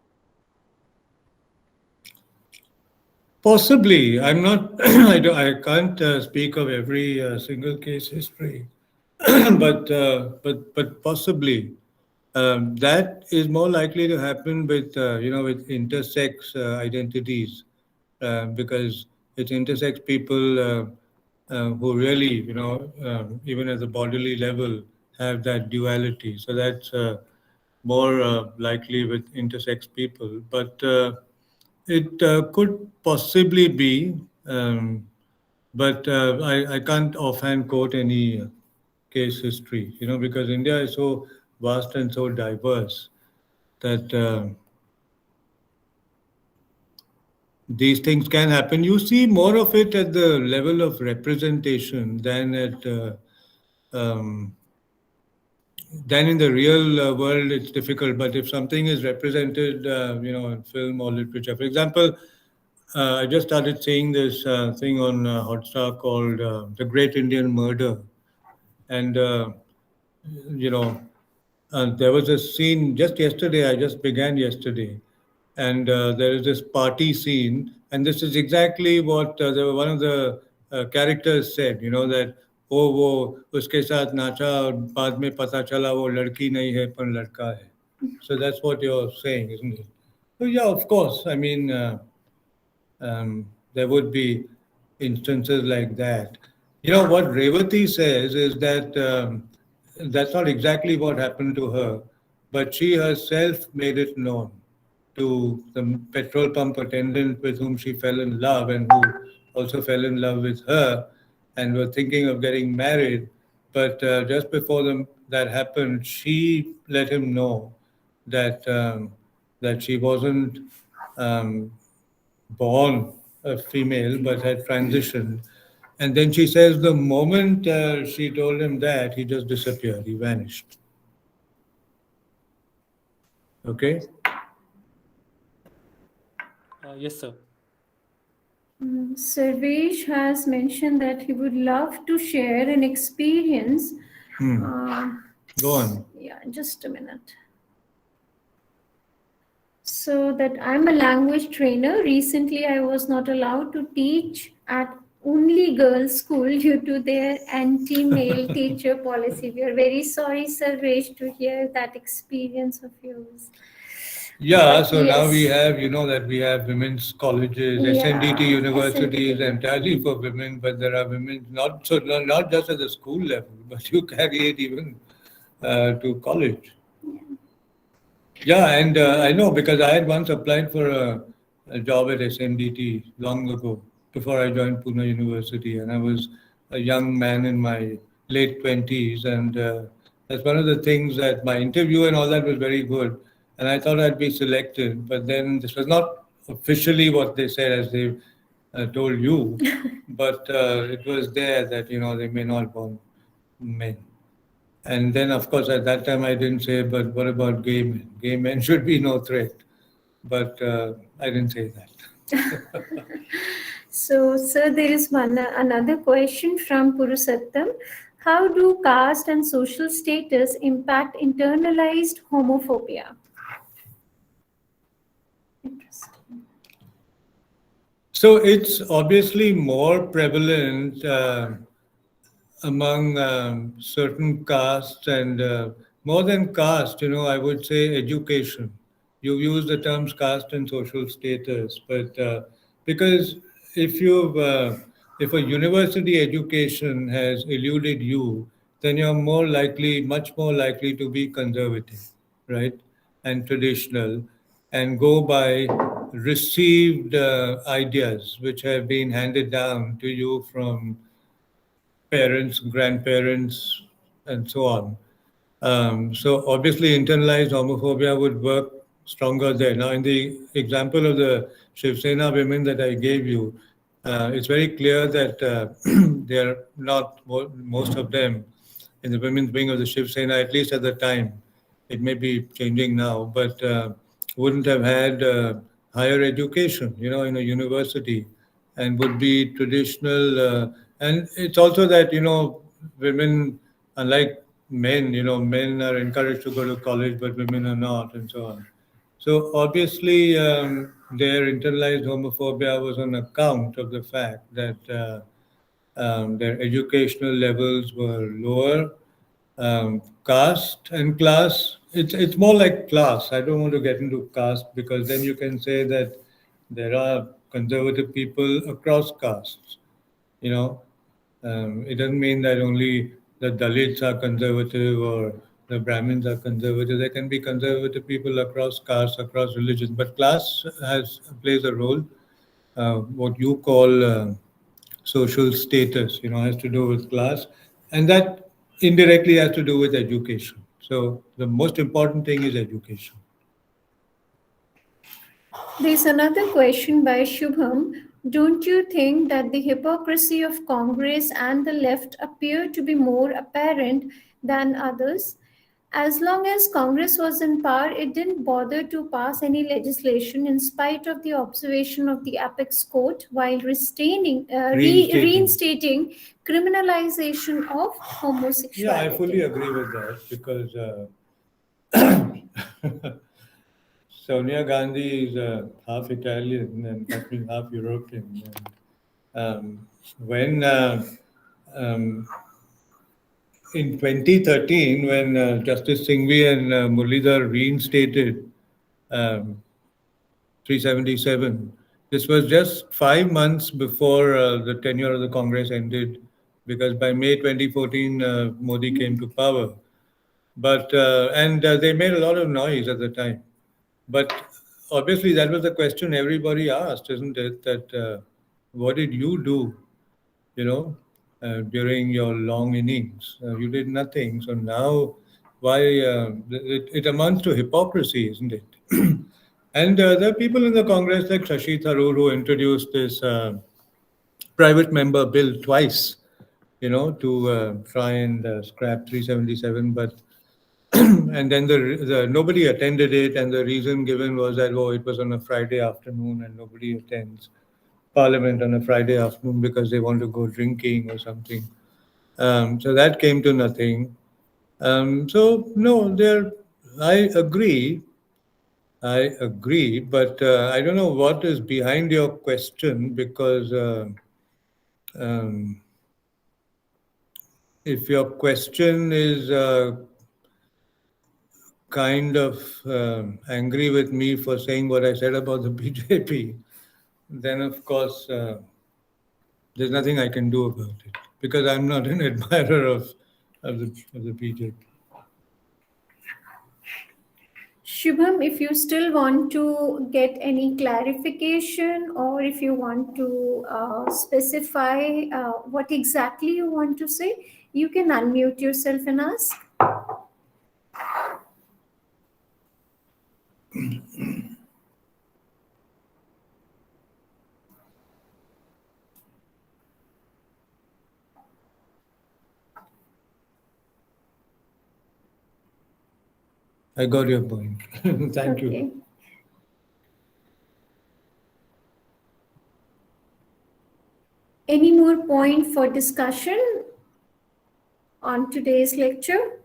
Possibly. I'm not, I can't speak of every single case history, but possibly. That is more likely to happen with, with intersex identities, because it's intersex people who really, even at the bodily level, have that duality. So that's more likely with intersex people. But it could possibly be, but I can't offhand quote any case history, because India is so vast and so diverse that these things can happen. You see more of it at the level of representation um, than in the real world. It's difficult, but if something is represented, in film or literature, for example, I just started seeing this thing on Hotstar called "The Great Indian Murder," and you know, there was a scene just yesterday. I just began yesterday, and there is this party scene, and this is exactly what one of the characters said. That वो उसके साथ नाचा और बाद में पता चला वो लड़की नहीं है पर लड़का है. So that's what you're saying, isn't it? So yeah, of course. I mean. There would be instances like that. What Revati says is that that's not exactly what happened to her, but she herself made it known to the petrol pump attendant with whom she fell in love and who also fell in love with her and were thinking of getting married. But just before that happened, she let him know that that she wasn't um, born a female but had transitioned. And then she says the moment she told him that, he just disappeared. He vanished. Okay? Yes, sir. Sarvesh has mentioned that he would love to share an experience. Uh, Go on. yeah, just a minute. So that I'm a language trainer. Recently, I was not allowed to teach at only girls' school due to their anti-male teacher policy. We are very sorry, Sarvesh, to hear that experience of yours. Yeah, But so now we yes, have, that we have women's colleges, SNDT yeah, universities SNDT. entirely for women, but there are women not just at the school level, but you carry it even to college. Yeah, and I know because I had once applied for a job at SMDT long ago before I joined Pune University, and I was a young man in my late 20s, and that's one of the things that my interview and all that was very good, and I thought I'd be selected, but then this was not officially what they said as they told you, but it was there that they may not want men. And then, of course, at that time I didn't say, but what about gay men? Gay men should be no threat. But I didn't say that. So, sir, there is another question from Purusattam. How do caste and social status impact internalized homophobia? Interesting. So it's obviously more prevalent among certain castes and more than caste, I would say education. You use the terms caste and social status, but because if you've if a university education has eluded you, then you're more likely, much more likely to be conservative, right, and traditional, and go by received ideas which have been handed down to you from parents, grandparents, and so on. So obviously, internalized homophobia would work stronger there. Now, in the example of the Shiv Sena women that I gave you, it's very clear that they're not most of them in the women's wing of the Shiv Sena, at least at the time. It may be changing now, but wouldn't have had higher education, in a university, and would be traditional. And it's also that, women, unlike men, men are encouraged to go to college, but women are not, and so on. So obviously, their internalized homophobia was on account of the fact that their educational levels were lower. Caste and class, it's more like class. I don't want to get into caste because then you can say that there are conservative people across castes. You know, it doesn't mean that only the Dalits are conservative or the Brahmins are conservative. There can be conservative people across castes, across religions, but class has plays a role. What you call social status, has to do with class, and that indirectly has to do with education. So the most important thing is education. There's another question by Shubham. Don't you think that the hypocrisy of Congress and the left appear to be more apparent than others? As long as Congress was in power, it didn't bother to pass any legislation in spite of the observation of the apex court while Reinstating. reinstating criminalization of Yeah, I fully homosexuality. agree with that because Sonia Gandhi is half Italian and I think half European. And, when um, in 2013, when Justice Singhvi and Muralidhar reinstated um, 377, this was just 5 months before the tenure of the Congress ended, because by May 2014, Modi came to power. But and they made a lot of noise at the time. But obviously, that was the question everybody asked, isn't it? That what did you do, you know, during your long innings? You did nothing. So now, why? It amounts to hypocrisy, isn't it? And there are people in the Congress like Shashi Tharoor who introduced this private member bill twice, to try and scrap 377. But and then nobody attended it, and the reason given was that it was on a Friday afternoon and nobody attends Parliament on a Friday afternoon because they want to go drinking or something. So that came to nothing. So no, there. I agree. I agree, but I don't know what is behind your question because um, if your question is kind of angry with me for saying what I said about the BJP, then of course there's nothing I can do about it because I'm not an admirer of the BJP. Shubham, if you still want to get any clarification or if you want to specify what exactly you want to say, you can unmute yourself and ask. I got your point. Thank you. Okay. Any more point for discussion on today's lecture?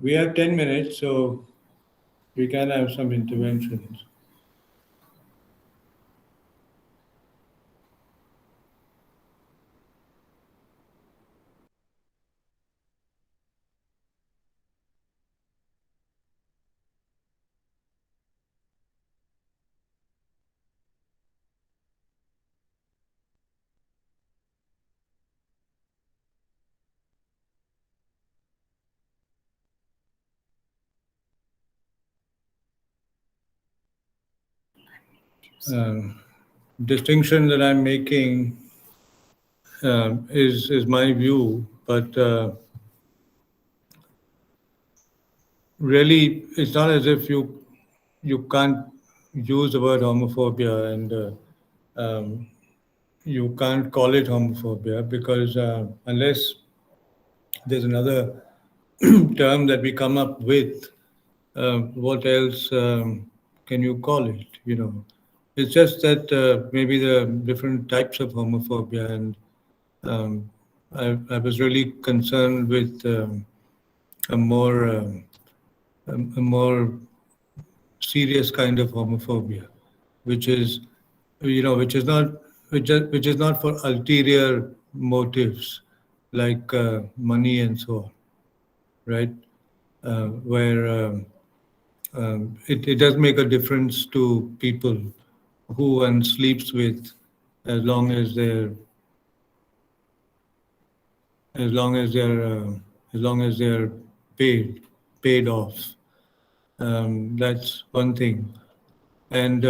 We have 10 minutes, so we can have some interventions. Um, Distinction that I'm making is my view, but really, it's not as if you can't use the word homophobia and you can't call it homophobia because unless there's another term that we come up with, what else can you call it? It's just that maybe the different types of homophobia, and I was really concerned with a more a more serious kind of homophobia, which is which is not which is not for ulterior motives like money and so on, right? Where it does make a difference to people who one sleeps with, as long as they're as long as they're as long as they're paid off. That's one thing. And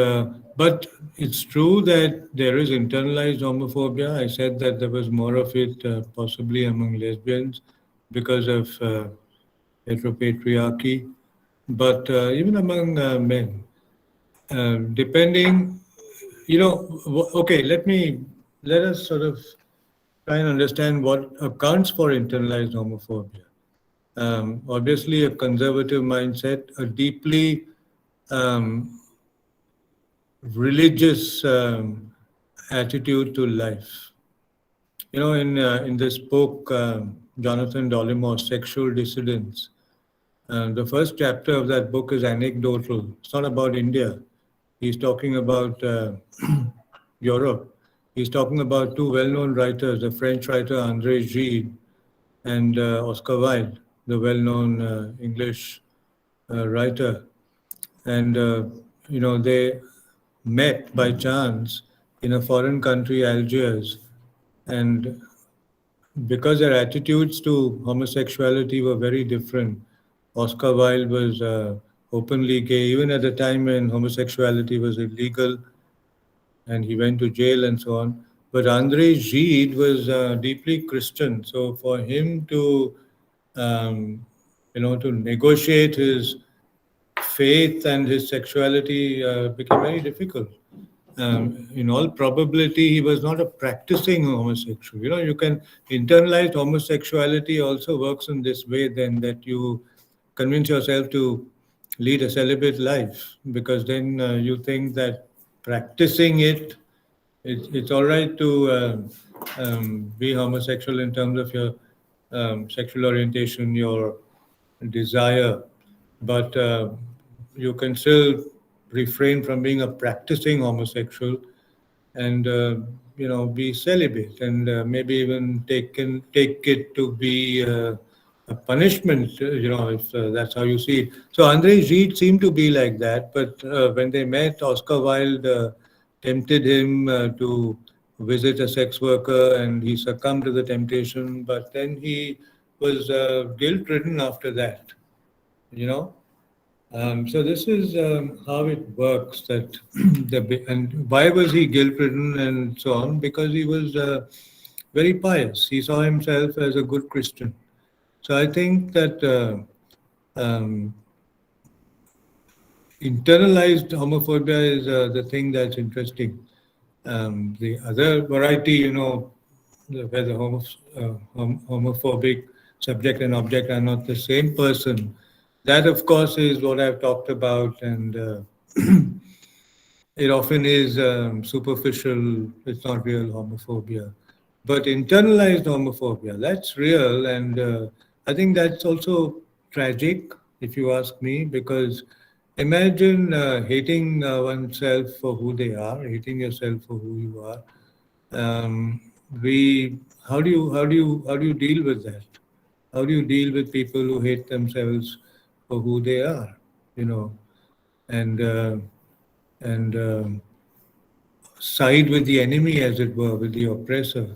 but it's true that there is internalized homophobia. I said that there was more of it possibly among lesbians because of heteropatriarchy, but even among men, depending, okay, let us sort of try and understand what accounts for internalized homophobia. Obviously, a conservative mindset, a deeply um, religious attitude to life. In this book, Jonathan Dolimore's Sexual Dissidence, the first chapter of that book is anecdotal. It's not about India. He's talking about Europe. He's talking about two well-known writers, the French writer André Gide and Oscar Wilde, the well-known English writer. And, they met by chance in a foreign country, Algiers, and because their attitudes to homosexuality were very different. Oscar Wilde was openly gay, even at the time when homosexuality was illegal, and he went to jail and so on. But André Gide was deeply Christian, so for him to, to negotiate his faith and his sexuality became very difficult. In all probability, he was not a practicing homosexual. You can internalize homosexuality also works in this way, then that you convince yourself to lead a celibate life, because then you think that practicing it's all right to be homosexual in terms of your sexual orientation, your desire, but you can still refrain from being a practicing homosexual and be celibate, and maybe even take it to be a punishment, if that's how you see it. So André Gide seemed to be like that, but when they met, Oscar Wilde tempted him to visit a sex worker, and he succumbed to the temptation, but then he was guilt-ridden after that, you know So this is how it works. That and why was he guilt-ridden and so on? Because he was very pious. He saw himself as a good Christian. So I think that internalized homophobia is the thing that's interesting. The other variety, where the homophobic subject and object are not the same person, that of course is what I've talked about, and it often is superficial, it's not real homophobia. But internalized homophobia, that's real, and I think that's also tragic, if you ask me, because imagine hating oneself for who they are, hating yourself for who you are. Um, we, how do you deal with that? How do you deal with people who hate themselves for who they are? You know, and and side with the enemy, as it were, with the oppressor,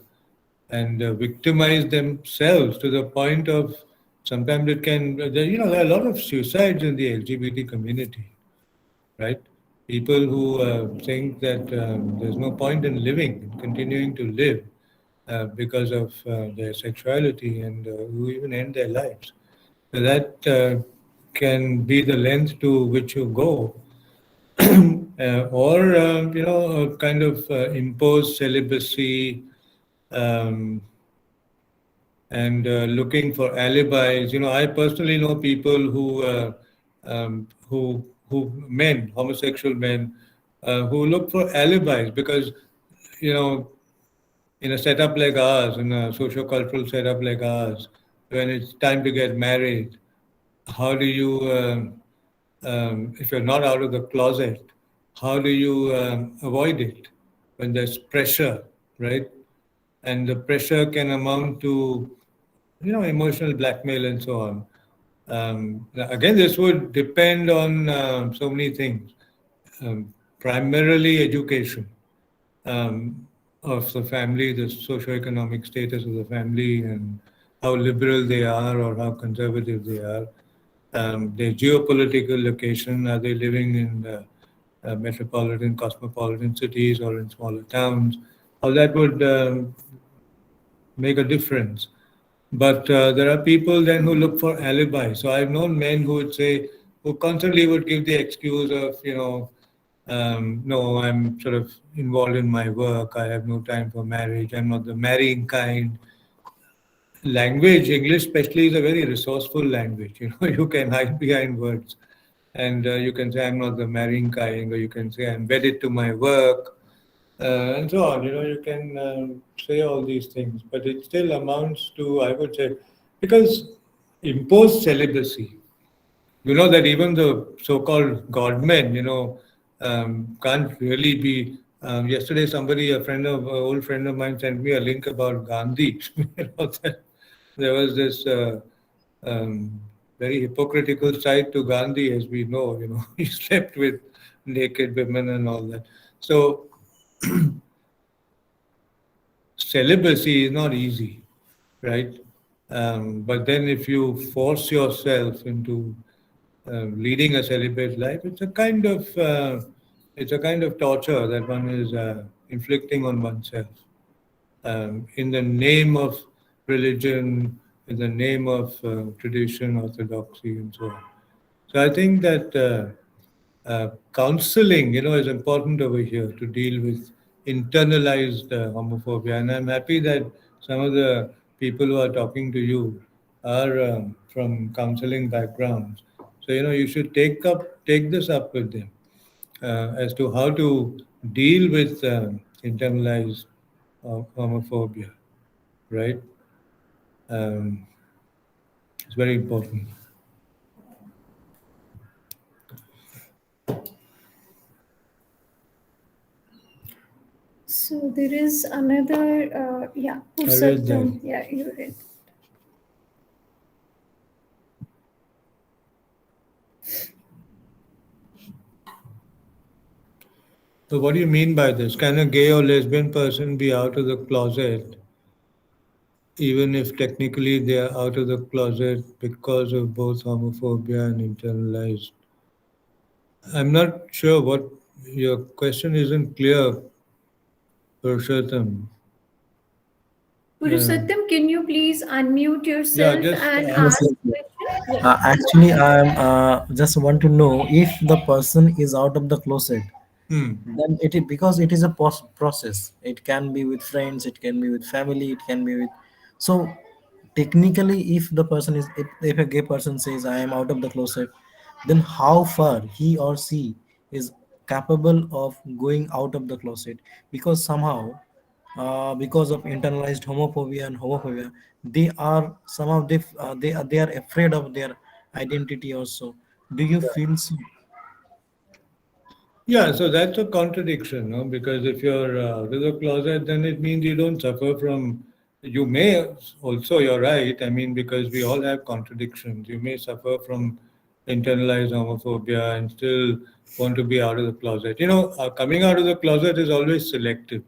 and victimize themselves to the point of sometimes it can, there are a lot of suicides in the LGBT community, right? People who think that there's no point in living, in continuing to live because of their sexuality, and who even end their lives. So that can be the length to which you go, or a kind of imposed celibacy, um, and looking for alibis. I personally know people who men, homosexual men, who look for alibis because you know in a setup like ours, in a socio-cultural setup like ours, when it's time to get married, how do you, if you're not out of the closet, how do you avoid it when there's pressure, right? And the pressure can amount to, emotional blackmail and so on. Again, this would depend on so many things, primarily education of the family, the socioeconomic status of the family, and how liberal they are or how conservative they are. Their geopolitical location, are they living in metropolitan, cosmopolitan cities or in smaller towns? How that would make a difference. But there are people then who look for alibis. So I've known men who would say, who constantly would give the excuse of, no, I'm sort of involved in my work. I have no time for marriage. I'm not the marrying kind. Language, English especially, is a very resourceful language. You can hide behind words, and you can say I'm not the marrying kind, or you can say I'm wedded to my work, and so on. You can say all these things, but it still amounts to, I would say, because imposed celibacy. That even the so-called godmen, can't really be. Yesterday, an old friend of mine, sent me a link about Gandhi. That there was this very hypocritical side to Gandhi, as we know. He slept with naked women and all that. So celibacy is not easy, right? But then if you force yourself into leading a celibate life, it's a kind of torture that one is inflicting on oneself in the name of religion, in the name of tradition, orthodoxy, and so on. So I think that counseling, is important over here to deal with internalized homophobia. And I'm happy that some of the people who are talking to you are from counseling backgrounds. So you should take this up with them as to how to deal with internalized homophobia, right? Um, it's very important. So there is another, yeah, I read that. yeah, you read. So what do you mean by this? Can a gay or lesbian person be out of the closet even if technically they are out of the closet because of both homophobia and internalized? I'm not sure what your question isn't clear, Purushottam. Uh, Purushottam, can you please unmute yeah, yourself just and Yes, ask yes, yes. question? Yeah. Actually, I'm just want to know if the person is out of the closet, hmm. then it is because it is a process. It can be with friends, it can be with family, it can be with. So, technically, if the person is, if a gay person says, "I am out of the closet," then how far he or she is capable of going out of the closet? Because somehow, because of internalized homophobia and homophobia, they are somehow they are afraid of their identity also. Do you feel so? Yeah, so that's a contradiction, no? Because if you're out of the closet, then it means you don't suffer from. You may also, you're right. I mean, because we all have contradictions. You may suffer from internalized homophobia and still want to be out of the closet. Coming out of the closet is always selective.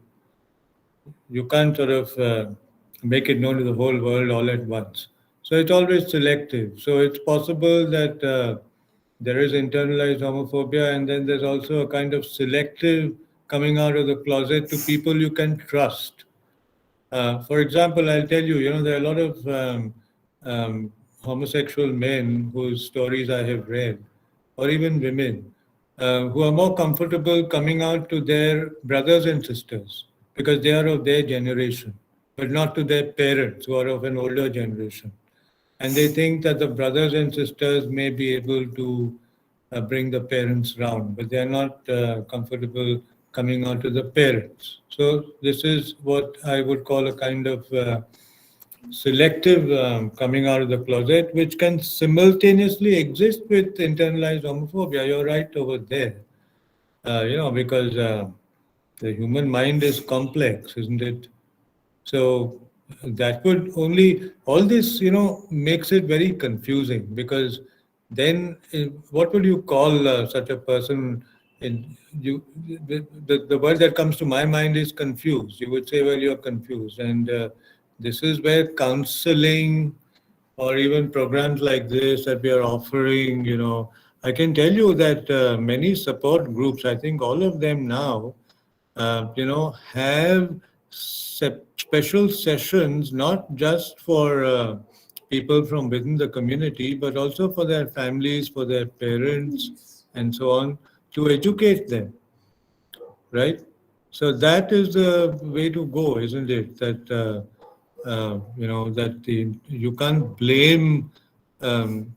You can't sort of make it known to the whole world all at once. So it's always selective. So it's possible that there is internalized homophobia, and then there's also a kind of selective coming out of the closet to people you can trust. For example, I'll tell you, there are a lot of homosexual men whose stories I have read, or even women, who are more comfortable coming out to their brothers and sisters because they are of their generation, but not to their parents who are of an older generation. And they think that the brothers and sisters may be able to bring the parents round, but they are not comfortable coming out to the parents. So this is what I would call a kind of selective coming out of the closet, which can simultaneously exist with internalized homophobia. You're right over there, because the human mind is complex, isn't it? So that would only, all this, makes it very confusing because then what would you call such a person? In you, the word that comes to my mind is confused. You would say, well, you're confused, and this is where counseling or even programs like this that we are offering, I can tell you that many support groups, I think all of them now, have special sessions, not just for people from within the community, but also for their families, for their parents, and so on, to educate them, right? So that is the way to go, isn't it? That you can't blame um,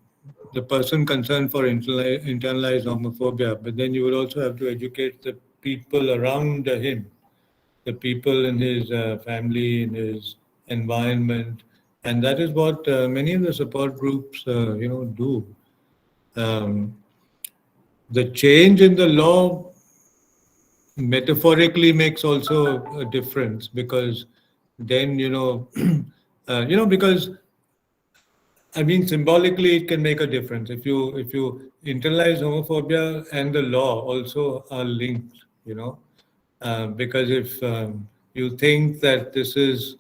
the person concerned for internalized homophobia, but then you would also have to educate the people around him, the people in his family, in his environment, and that is what many of the support groups, do. Um, the change in the law metaphorically makes also a difference because then because I mean symbolically it can make a difference if you internalize homophobia and the law also are linked, because if you think that this is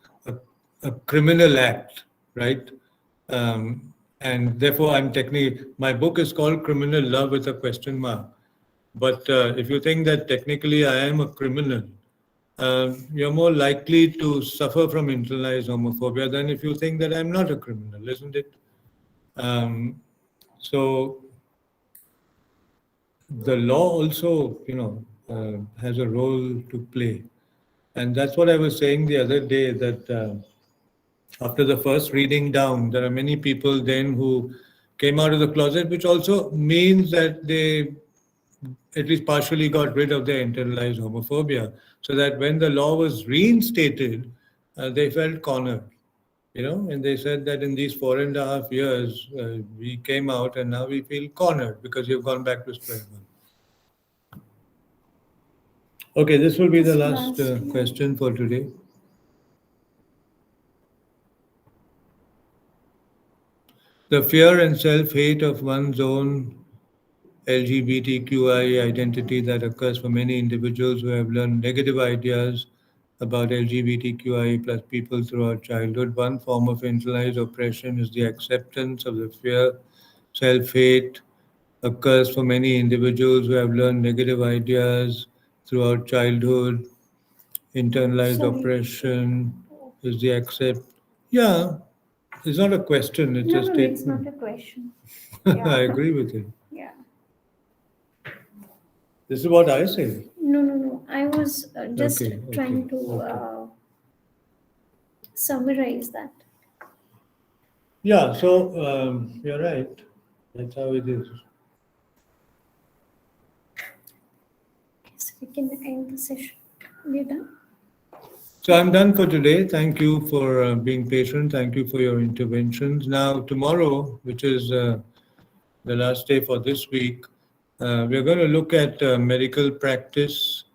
a criminal act, right? And therefore, I'm technically, my book is called Criminal Love with a question mark. But if you think that technically I am a criminal, you're more likely to suffer from internalized homophobia than if you think that I'm not a criminal, isn't it? Um, so the law also, has a role to play. And that's what I was saying the other day that after the first reading down, there are many people then who came out of the closet, which also means that they at least partially got rid of their internalized homophobia, so that when the law was reinstated, they felt cornered, and they said that in these 4.5 years, we came out and now we feel cornered because you've gone back to square one. Okay, this will be the Yes, last lastly. question for today. The fear and self hate of one's own LGBTQI identity that occurs for many individuals who have learned negative ideas about LGBTQI plus people throughout childhood. One form of internalized oppression is the acceptance of the fear, self hate, occurs for many individuals who have learned negative ideas throughout childhood. Internalized Sorry. oppression is the accept. Yeah, it's not a question, it's No, a no, no, it's statement. not a question. I Yeah. agree with you. Yeah. This is what I say. No, no, no. I was just Okay, trying to okay. summarize that. Yeah, so you're right. That's how it is. So we can end the session. We're done. So I'm done for today. Thank you for being patient. Thank you for your interventions. Now, tomorrow, which is the last day for this week, we're going to look at medical practice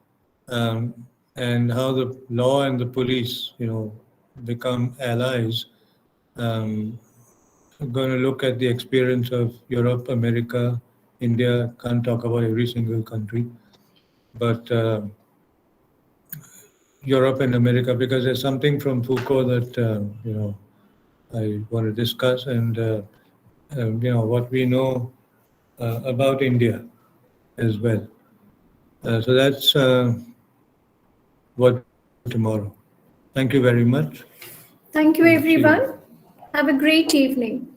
and how the law and the police, become allies. We're going to look at the experience of Europe, America, India. Can't talk about every single country, but Europe and America, because there's something from Foucault that I want to discuss, and what we know about India as well. So that's what we'll do tomorrow. Thank you very much. Thank you, We'll see you. everyone. Have a great evening.